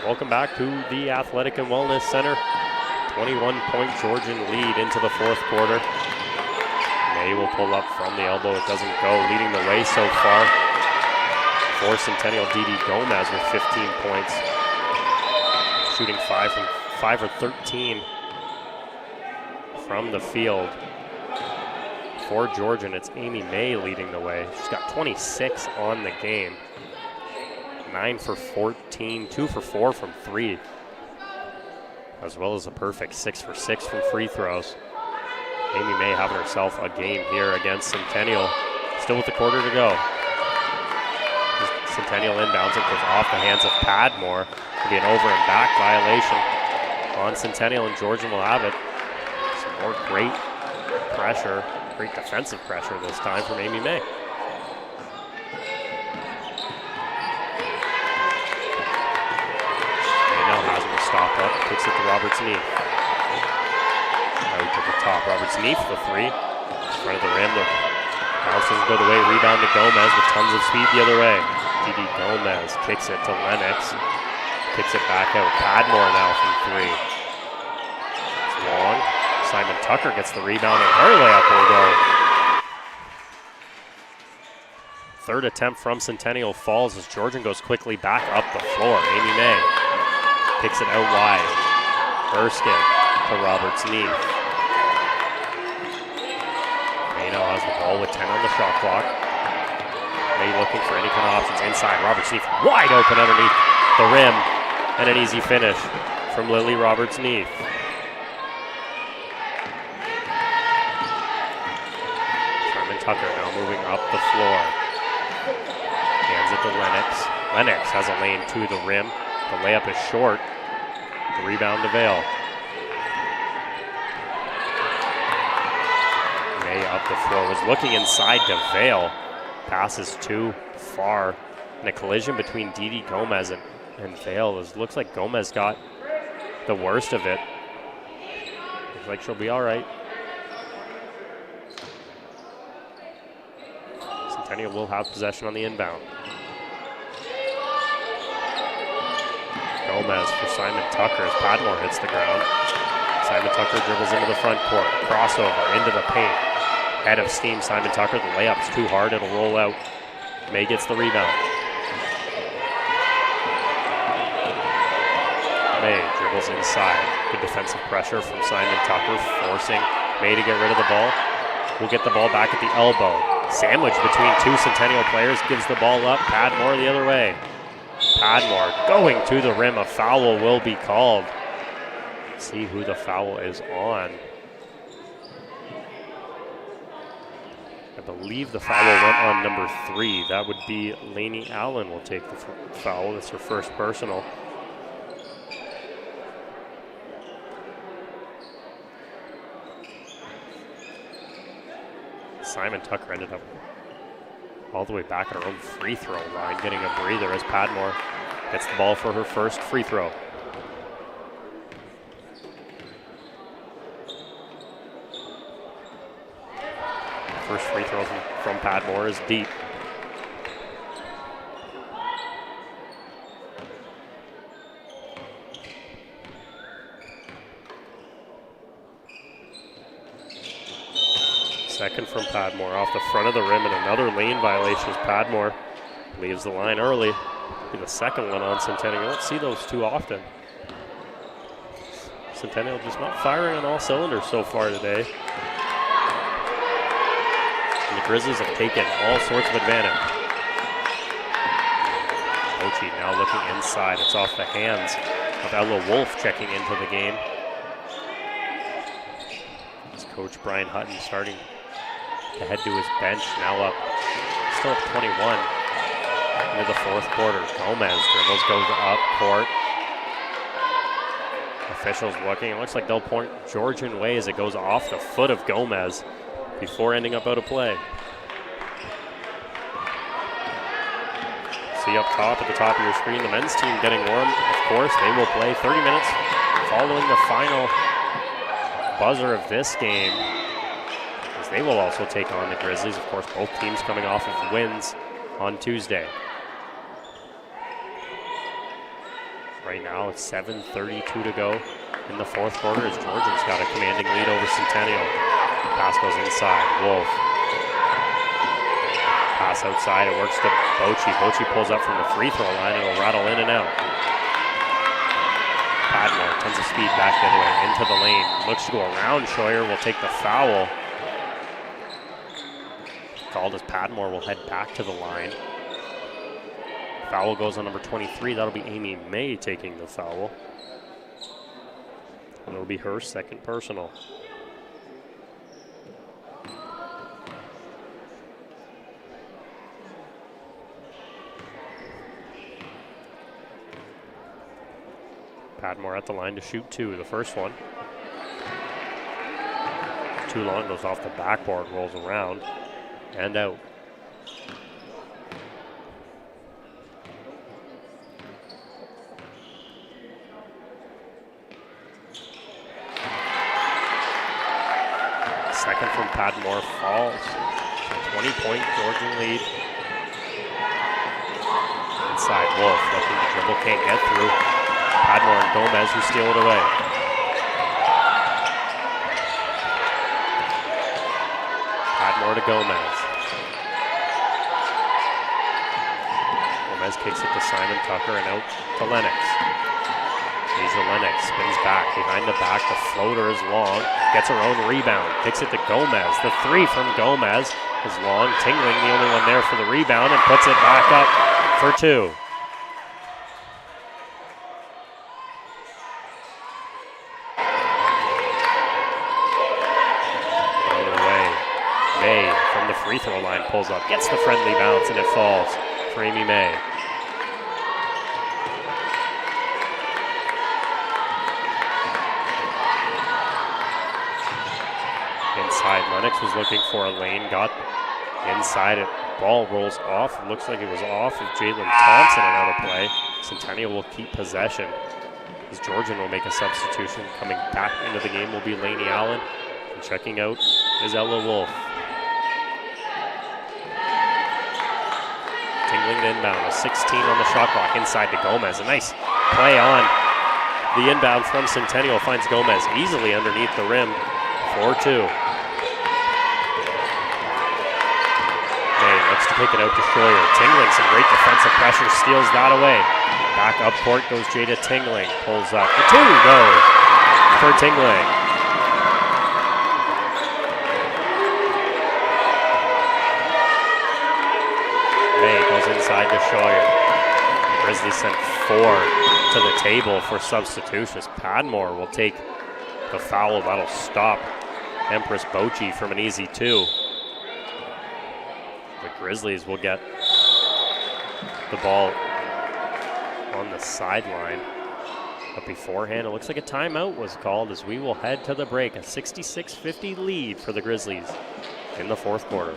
Welcome back to the Athletic and Wellness Center. 21-point Georgian lead into the fourth quarter. May will pull up from the elbow. It doesn't go. Leading the way so far for Centennial, Didi Gomez with 15 points. Shooting 5 or 13 from the field. For Georgian, it's Amy May leading the way. She's got 26 on the game. 9 for 14, 2 for 4 from 3, as well as a perfect 6 for 6 from free throws. Amy May having herself a game here against Centennial. Still with a quarter to go. Centennial inbounds it, goes off the hands of Padmore. It'll be an over and back violation on Centennial, and Georgian will have it. Some more great pressure, great defensive pressure this time from Amy May. Stop up, kicks it to Roberts Knee. Out to the top, Roberts Knee for the 3. In front of the rim, the bounce doesn't go the way, rebound to Gomez with tons of speed the other way. Didi Gomez kicks it to Lennox, kicks it back out. Padmore now from 3. It's long. Simon Tucker gets the rebound and her layup will go. Third attempt from Centennial falls as Georgian goes quickly back up the floor. Amy May kicks it out wide. Erskine to Roberts Knee. May now has the ball with 10 on the shot clock. May looking for any kind of options inside. Roberts Knee wide open underneath the rim. And an easy finish from Lily Roberts Knee. Sherman Tucker now moving up the floor. Hands it to Lennox. Lennox has a lane to the rim. The layup is short. The rebound to Vale. May up the floor. Was looking inside to Vale. Passes too far. And a collision between Didi Gomez and Vale. Looks like Gomez got the worst of it. Looks like she'll be all right. Centennial will have possession on the inbound. Gomez for Simon Tucker as Padmore hits the ground. Simon Tucker dribbles into the front court. Crossover into the paint. Head of steam, Simon Tucker. The layup's too hard. It'll roll out. May gets the rebound. May dribbles inside. Good defensive pressure from Simon Tucker, forcing May to get rid of the ball. Will get the ball back at the elbow. Sandwich between two Centennial players. Gives the ball up. Padmore the other way. Padmore going to the rim. A foul will be called. Let's see who the foul is on. I believe the foul went on number 3. That would be Lainey Allen will take the foul. That's her first personal. Simon Tucker ended up all the way back at her own free throw line, getting a breather as Padmore gets the ball for her first free throw. First free throw from Padmore is deep. Second from Padmore off the front of the rim, and another lane violation as Padmore leaves the line early. Be the second one on Centennial. You don't see those too often. Centennial just not firing on all cylinders so far today. And the Grizzlies have taken all sorts of advantage. Ochi now looking inside. It's off the hands of Ella Wolf checking into the game. It's Coach Brian Hutton starting to head to his bench, now up, still up 21 into the fourth quarter. Gomez dribbles, goes up court. Officials looking, it looks like they'll point Georgian way as it goes off the foot of Gomez before ending up out of play. See up top at the top of your screen, the men's team getting warm. Of course, they will play 30 minutes following the final buzzer of this game. They will also take on the Grizzlies. Of course, both teams coming off of wins on Tuesday. Right now it's 7:32 to go in the fourth quarter as Georgian's got a commanding lead over Centennial. Pass goes inside, Wolf. Pass outside, it works to Bochy. Bochy pulls up from the free throw line and will rattle in and out. Padmore, tons of speed back the other way, into the lane. Looks to go around Scheuer, will take the foul. Called as Padmore will head back to the line. Foul goes on number 23. That'll be Amy May taking the foul. And it'll be her second personal. Padmore at the line to shoot two. The first one. Too long, goes off the backboard, rolls around and out. Second from Padmore falls. 20-point Georgian lead. Inside, Wolf looking to dribble, can't get through. Padmore and Gomez who steal it away. Padmore to Gomez. Gomez kicks it to Simon Tucker and out to Lennox. Asia Lennox spins back behind the back. The floater is long. Gets her own rebound. Kicks it to Gomez. The three from Gomez is long. Tingling the only one there for the rebound and puts it back up for two. May from the free throw line pulls up, gets the friendly bounce, and it falls for Amy May. Inside, Lennox was looking for a lane, got inside it. Ball rolls off. It looks like it was off of Jalen Thompson and out of play. Centennial will keep possession as Georgian will make a substitution. Coming back into the game will be Lainey Allen. And checking out is Ella Wolf. Tingling to inbound with 16 on the shot clock. Inside to Gomez. A nice play on the inbound from Centennial. Finds Gomez easily underneath the rim. 4-2. May looks to pick it out to Scheuer. Tingling, some great defensive pressure, steals that away. Back up court goes Jada Tingling. Pulls up. The two goes for Tingling. Inside to Scheuer. Grizzlies sent 4 to the table for substitutions. Padmore will take the foul. That'll stop Empress Bochy from an easy 2. The Grizzlies will get the ball on the sideline. But beforehand, it looks like a timeout was called as we will head to the break. A 66-50 lead for the Grizzlies in the fourth quarter.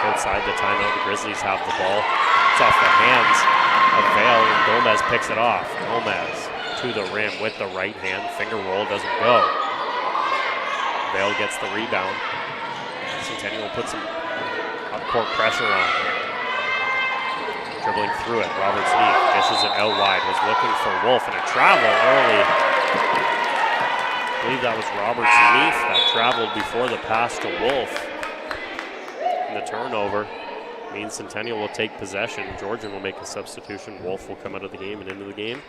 Inside the timeout, the Grizzlies have the ball. It's off the hands of Vale, and Gomez picks it off. Gomez to the rim with the right hand. Finger roll doesn't go. Vale gets the rebound. Centennial will put some up-court pressure on. Dribbling through it, Roberts Neef dishes it out wide. Was looking for Wolf and a travel early. I believe that was Roberts Neef that traveled before the pass to Wolf. The turnover means Centennial will take possession. Georgian will make a substitution. Wolf will come out of the game and into the game.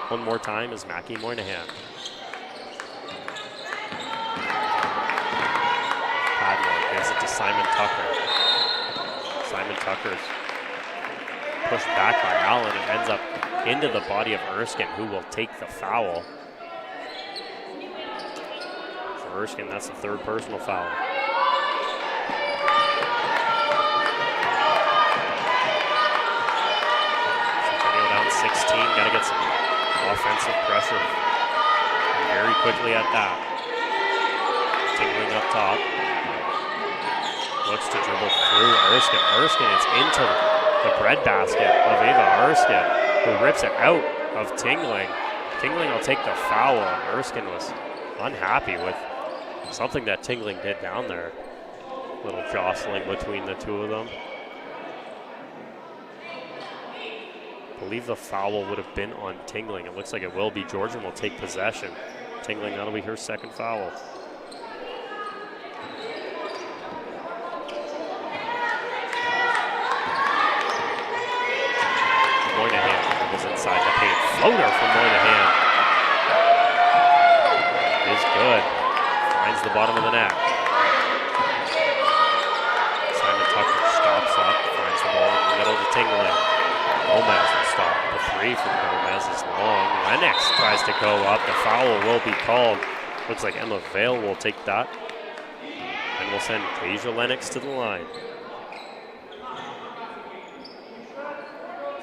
One more time is Mackie Moynihan. Padmore gives it to Simon Tucker. Simon Tucker's pushed back by Allen and ends up into the body of Erskine, who will take the foul. For Erskine, that's the third personal foul. Centennial down 16, gotta get some offensive pressure. And very quickly at that. Tingling up top. Looks to dribble through Erskine. Erskine is into the breadbasket of Ava Erskine, who rips it out of Tingling. Tingling will take the foul, and Erskine was unhappy with something that Tingling did down there. A little jostling between the two of them. I believe the foul would have been on Tingling. It looks like it will be. Georgian will take possession. Tingling, that'll be her second foul. Moynihan was inside the paint. Floater from Moynihan is good. Finds the bottom of the net. Simon Tucker stops up, finds the ball in the middle to Tingling. Gomez will stop. The three from Gomez is long. Lennox tries to go up. The foul will be called. Looks like Emma Vale will take that. And we'll send Tasia Lennox to the line.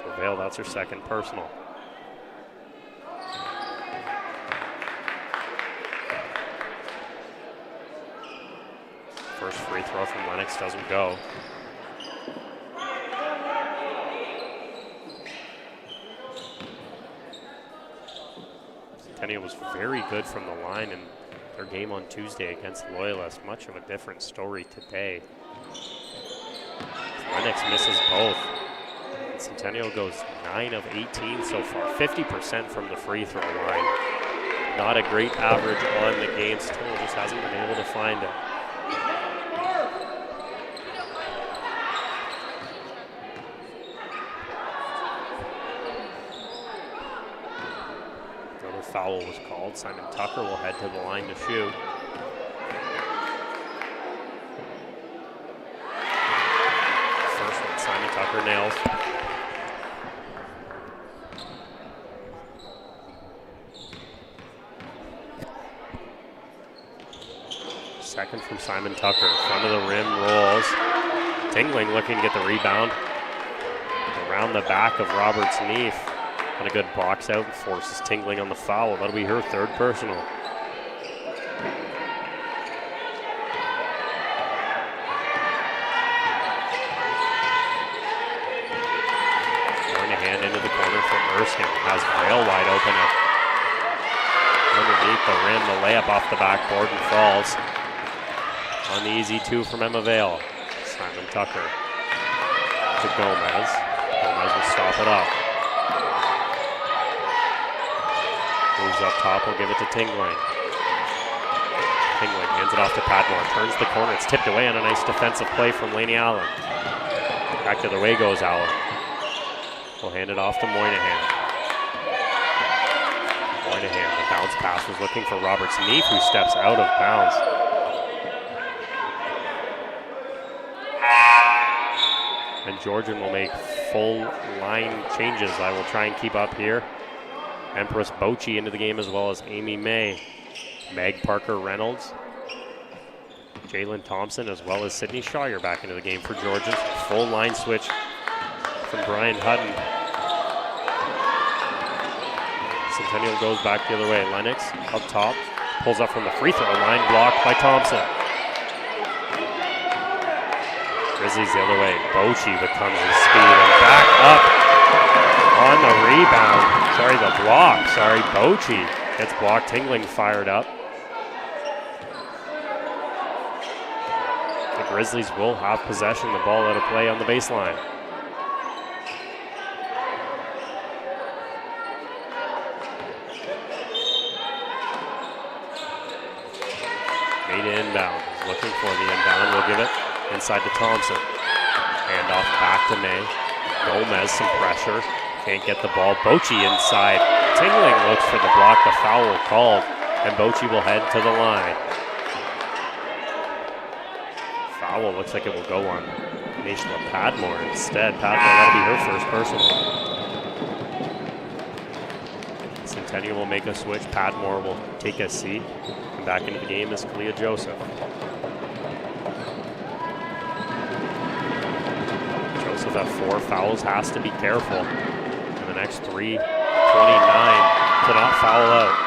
For Vale, that's her second personal. First free throw from Lennox doesn't go. Centennial was very good from the line in their game on Tuesday against Loyalists. Much of a different story today. Lennox misses both. And Centennial goes 9 of 18 so far, 50% from the free throw line. Not a great average on the game. Centennial just hasn't been able to find it. Foul was called. Simon Tucker will head to the line to shoot. First one, Simon Tucker nails. Second from Simon Tucker. Front of the rim rolls. Tingling looking to get the rebound. Around the back of Roberts' knee. And a good box out and forces Tingling on the foul. That'll be her third personal. Moynihan into the corner for Erskine. Has Vale wide open. Underneath the rim, the layup off the backboard and falls. On the easy two from Emma Vale. Simon Tucker to Gomez. Gomez will stop it up. Moves up top, will give it to Tingling. Tingling hands it off to Padmore, turns the corner, it's tipped away on a nice defensive play from Lainey Allen. Back the other way goes Allen. We'll hand it off to Moynihan. Moynihan, the bounce pass was looking for Roberts' Neef, who steps out of bounds. And Georgian will make full line changes. I will try and keep up here. Empress Bochi into the game as well as Amy May. Meg Parker Reynolds. Jalen Thompson as well as Sydney Shire back into the game for Georgian. Full line switch from Brian Hutton. Centennial goes back the other way. Lennox up top. Pulls up from the free throw line. Blocked by Thompson. Grizzlies the other way. Bochi becomes his speed and back up. On the rebound, the block, Bochi gets blocked. Tingling fired up. The Grizzlies will have possession, the ball out of play on the baseline. Made inbound, looking for the inbound, we'll give it inside to Thompson. Hand off back to May. Gomez, some pressure. Can't get the ball. Bochy inside. Tingling looks for the block. The foul called, and Bochy will head to the line. Foul looks like it will go on Nashla Padmore instead. Padmore, that'll be her first personal. Centennial will make a switch. Padmore will take a seat. And back into the game is Kalia Joseph. Joseph at 4 fouls, has to be careful. In the next 3:29 to not foul out.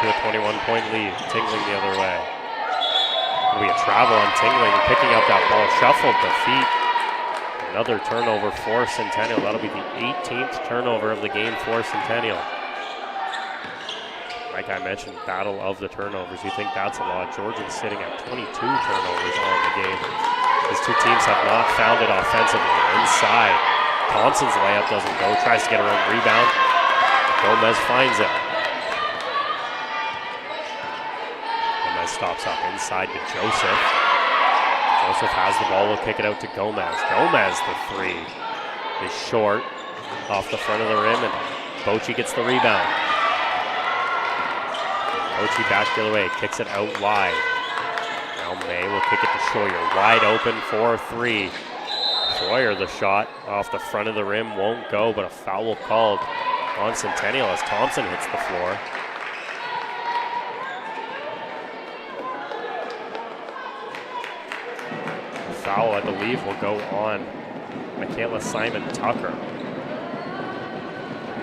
A 21-point lead. Tingling the other way. It'll be a travel on Tingling, picking up that ball, shuffled the feet. Another turnover for Centennial. That'll be the 18th turnover of the game for Centennial. Like I mentioned, battle of the turnovers. You think that's a lot. Georgian's sitting at 22 turnovers on the game. These two teams have not found it offensively. Inside, Thompson's layup doesn't go. Tries to get her own rebound. Gomez finds it. Stops up inside to Joseph. Joseph has the ball, will kick it out to Gomez. Gomez, the 3 is short off the front of the rim, and Bochy gets the rebound. Bochy back the other way, kicks it out wide. Now May will kick it to Schroyer, wide open for 3. Schroyer, the shot off the front of the rim, won't go, but a foul called on Centennial as Thompson hits the floor. Foul, I believe, will go on Michaela Simon Tucker.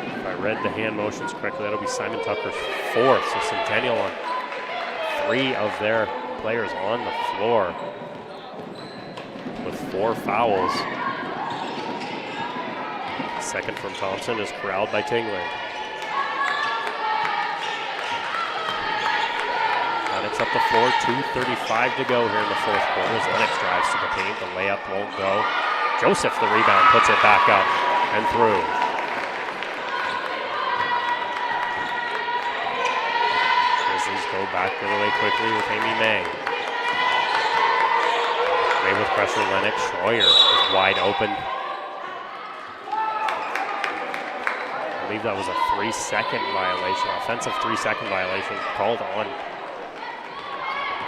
If I read the hand motions correctly, that'll be Simon Tucker's 4th. So Centennial on 3 of their players on the floor with 4 fouls. Second from Thompson is corralled by Tingling. Lennox up the floor, 2:35 to go here in the 4th quarter as Lennox drives to the paint. The layup won't go. Joseph, the rebound, puts it back up and through. Grizzlies go back the other way quickly with Amy May. May with pressure, Lennox. Schroyer is wide open. I believe that was a 3-second violation, offensive 3-second violation called on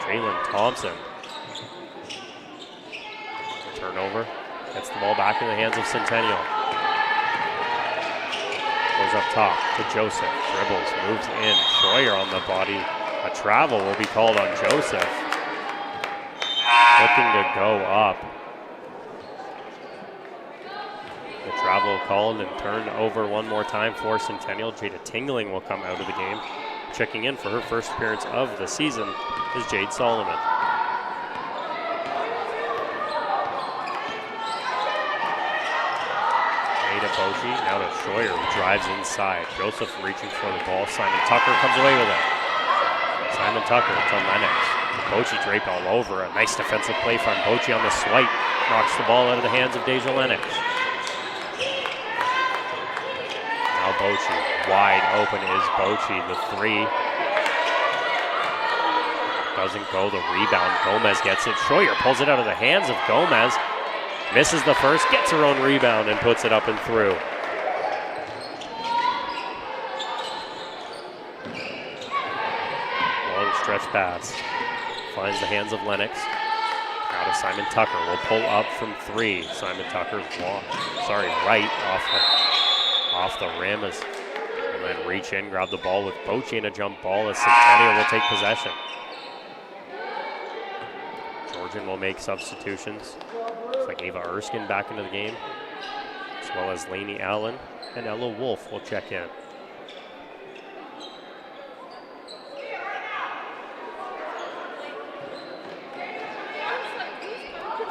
Jalen Thompson. Turnover. Gets the ball back in the hands of Centennial. Goes up top to Joseph. Dribbles, moves in. Schroyer on the body. A travel will be called on Joseph. Looking to go up. The travel called and turned over one more time for Centennial. Jada Tingling will come out of the game. Checking in for her first appearance of the season is Jade Solomon. Ada Bochy, now to Schroyer, who drives inside. Joseph reaching for the ball. Simon Tucker comes away with it. Simon Tucker to Lennox. Bochy draped all over. A nice defensive play from Bochy on the swipe. Knocks the ball out of the hands of Deja Lennox. Now Bochy, wide open is Bochy, the 3. Doesn't go, the rebound, Gomez gets it. Schroyer pulls it out of the hands of Gomez. Misses the first, gets her own rebound and puts it up and through. Long stretch pass. Finds the hands of Lennox. Now to Simon Tucker, will pull up from 3. Simon Tucker's right off the rim and then reach in, grab the ball with Bochy and a jump ball as Centennial will take possession. Georgian will make substitutions. Looks like Ava Erskine back into the game, as well as Lainey Allen and Ella Wolf will check in.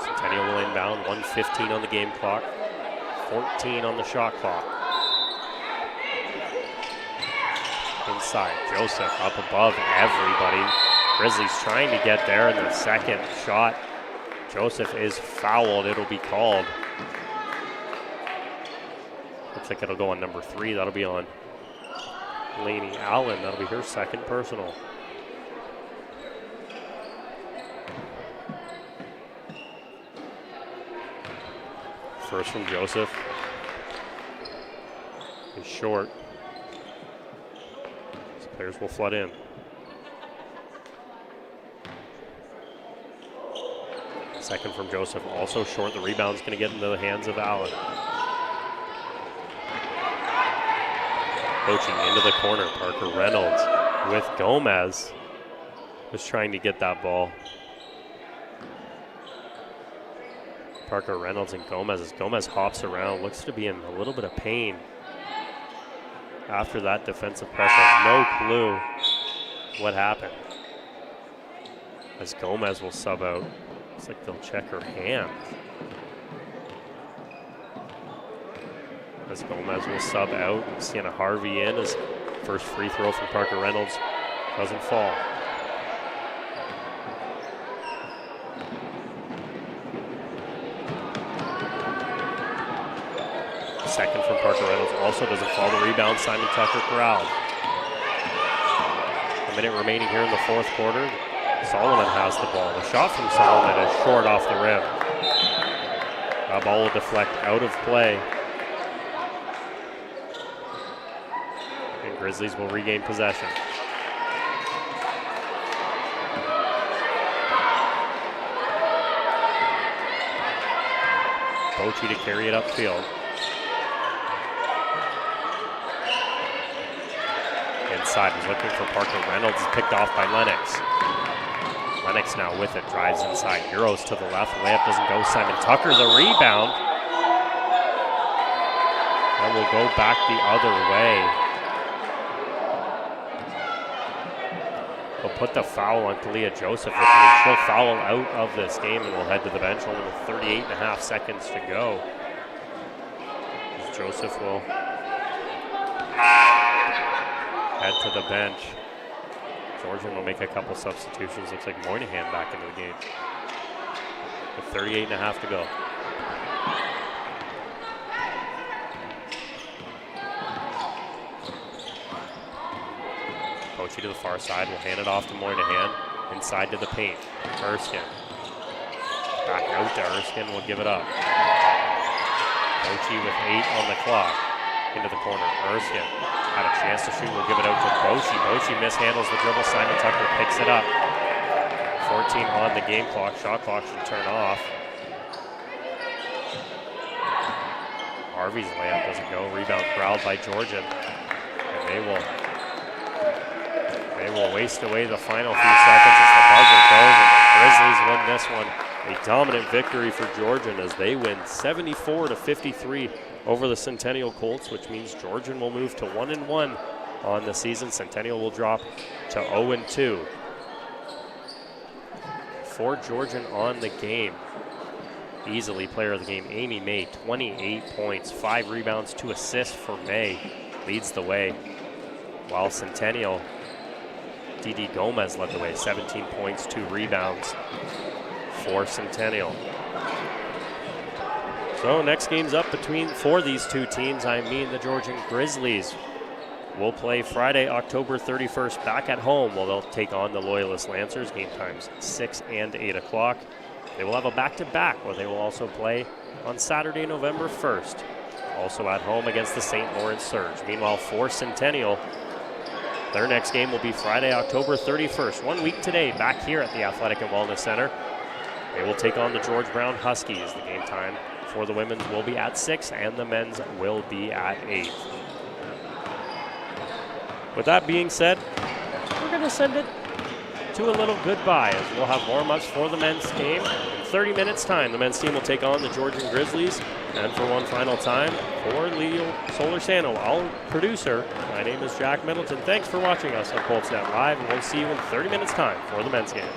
Centennial will inbound, 1:15 on the game clock, 14 on the shot clock. Inside, Joseph up above everybody. Grizzlies trying to get there in the second shot. Joseph is fouled. It'll be called. Looks like it'll go on number 3. That'll be on Lainey Allen. That'll be her second personal. First from Joseph. He's short. So players will flood in. Second from Joseph, also short. The rebound's going to get into the hands of Allen. Coaching into the corner, Parker Reynolds with Gomez. Was trying to get that ball. Parker Reynolds and Gomez as Gomez hops around, looks to be in a little bit of pain after that defensive pressure. No clue what happened. As Gomez will sub out. Looks like they'll check her hand. As Gomez will sub out. Sienna Harvey in as first free throw from Parker Reynolds doesn't fall. Second from Parker Reynolds also doesn't fall. The rebound, Simon Tucker corralled. A minute remaining here in the fourth quarter. Solomon has the ball. The shot from Solomon is short off the rim. That ball will deflect out of play. And Grizzlies will regain possession. Bochy to carry it upfield. Inside is looking for Parker Reynolds. Is picked off by Lennox. Lennox now with it, drives inside, Euros to the left, layup doesn't go. Simon Tucker, the rebound. And will go back the other way. We'll put the foul on Kalia Joseph, which means she'll foul out of this game and will head to the bench only with 38.5 seconds to go. As Joseph will head to the bench. Georgian will make a couple substitutions. Looks like Moynihan back into the game. With 38.5 to go. Bochy to the far side. Will hand it off to Moynihan. Inside to the paint. Erskine. Back out to Erskine. Will give it up. Bochy with 8 on the clock. Into the corner. Erskine had a chance to shoot. We'll give it out to Bochy. Bochy mishandles the dribble. Simon Tucker picks it up. 14 on the game clock. Shot clock should turn off. Harvey's layup doesn't go. Rebound corralled by Georgian. And they will waste away the final few seconds as the buzzer goes, and the Grizzlies win this one. A dominant victory for Georgian as they win 74-53 over the Centennial Colts, which means Georgian will move to 1-1 on the season. Centennial will drop to 0-2. For Georgian on the game, easily player of the game, Amy May, 28 points, 5 rebounds, 2 assists for May, leads the way. While Centennial, Didi Gomez led the way, 17 points, 2 rebounds for Centennial. So next game's up for these two teams. I mean the Georgian Grizzlies will play Friday, October 31st back at home while they'll take on the Loyalist Lancers. Game times 6 and 8 o'clock. They will have a back-to-back where they will also play on Saturday, November 1st. Also at home against the St. Lawrence Surge. Meanwhile, for Centennial, their next game will be Friday, October 31st. 1 week today, back here at the Athletic and Wellness Center. They will take on the George Brown Huskies. The game time for the women's will be at 6 and the men's will be at 8. With that being said, we're going to send it to a little goodbye as we'll have warm-ups for the men's game. In 30 minutes time, the men's team will take on the Georgian Grizzlies. And for one final time, for Leo Solorsano, our producer, my name is Jack Middleton. Thanks for watching us on Colts Net Live, and we'll see you in 30 minutes time for the men's game.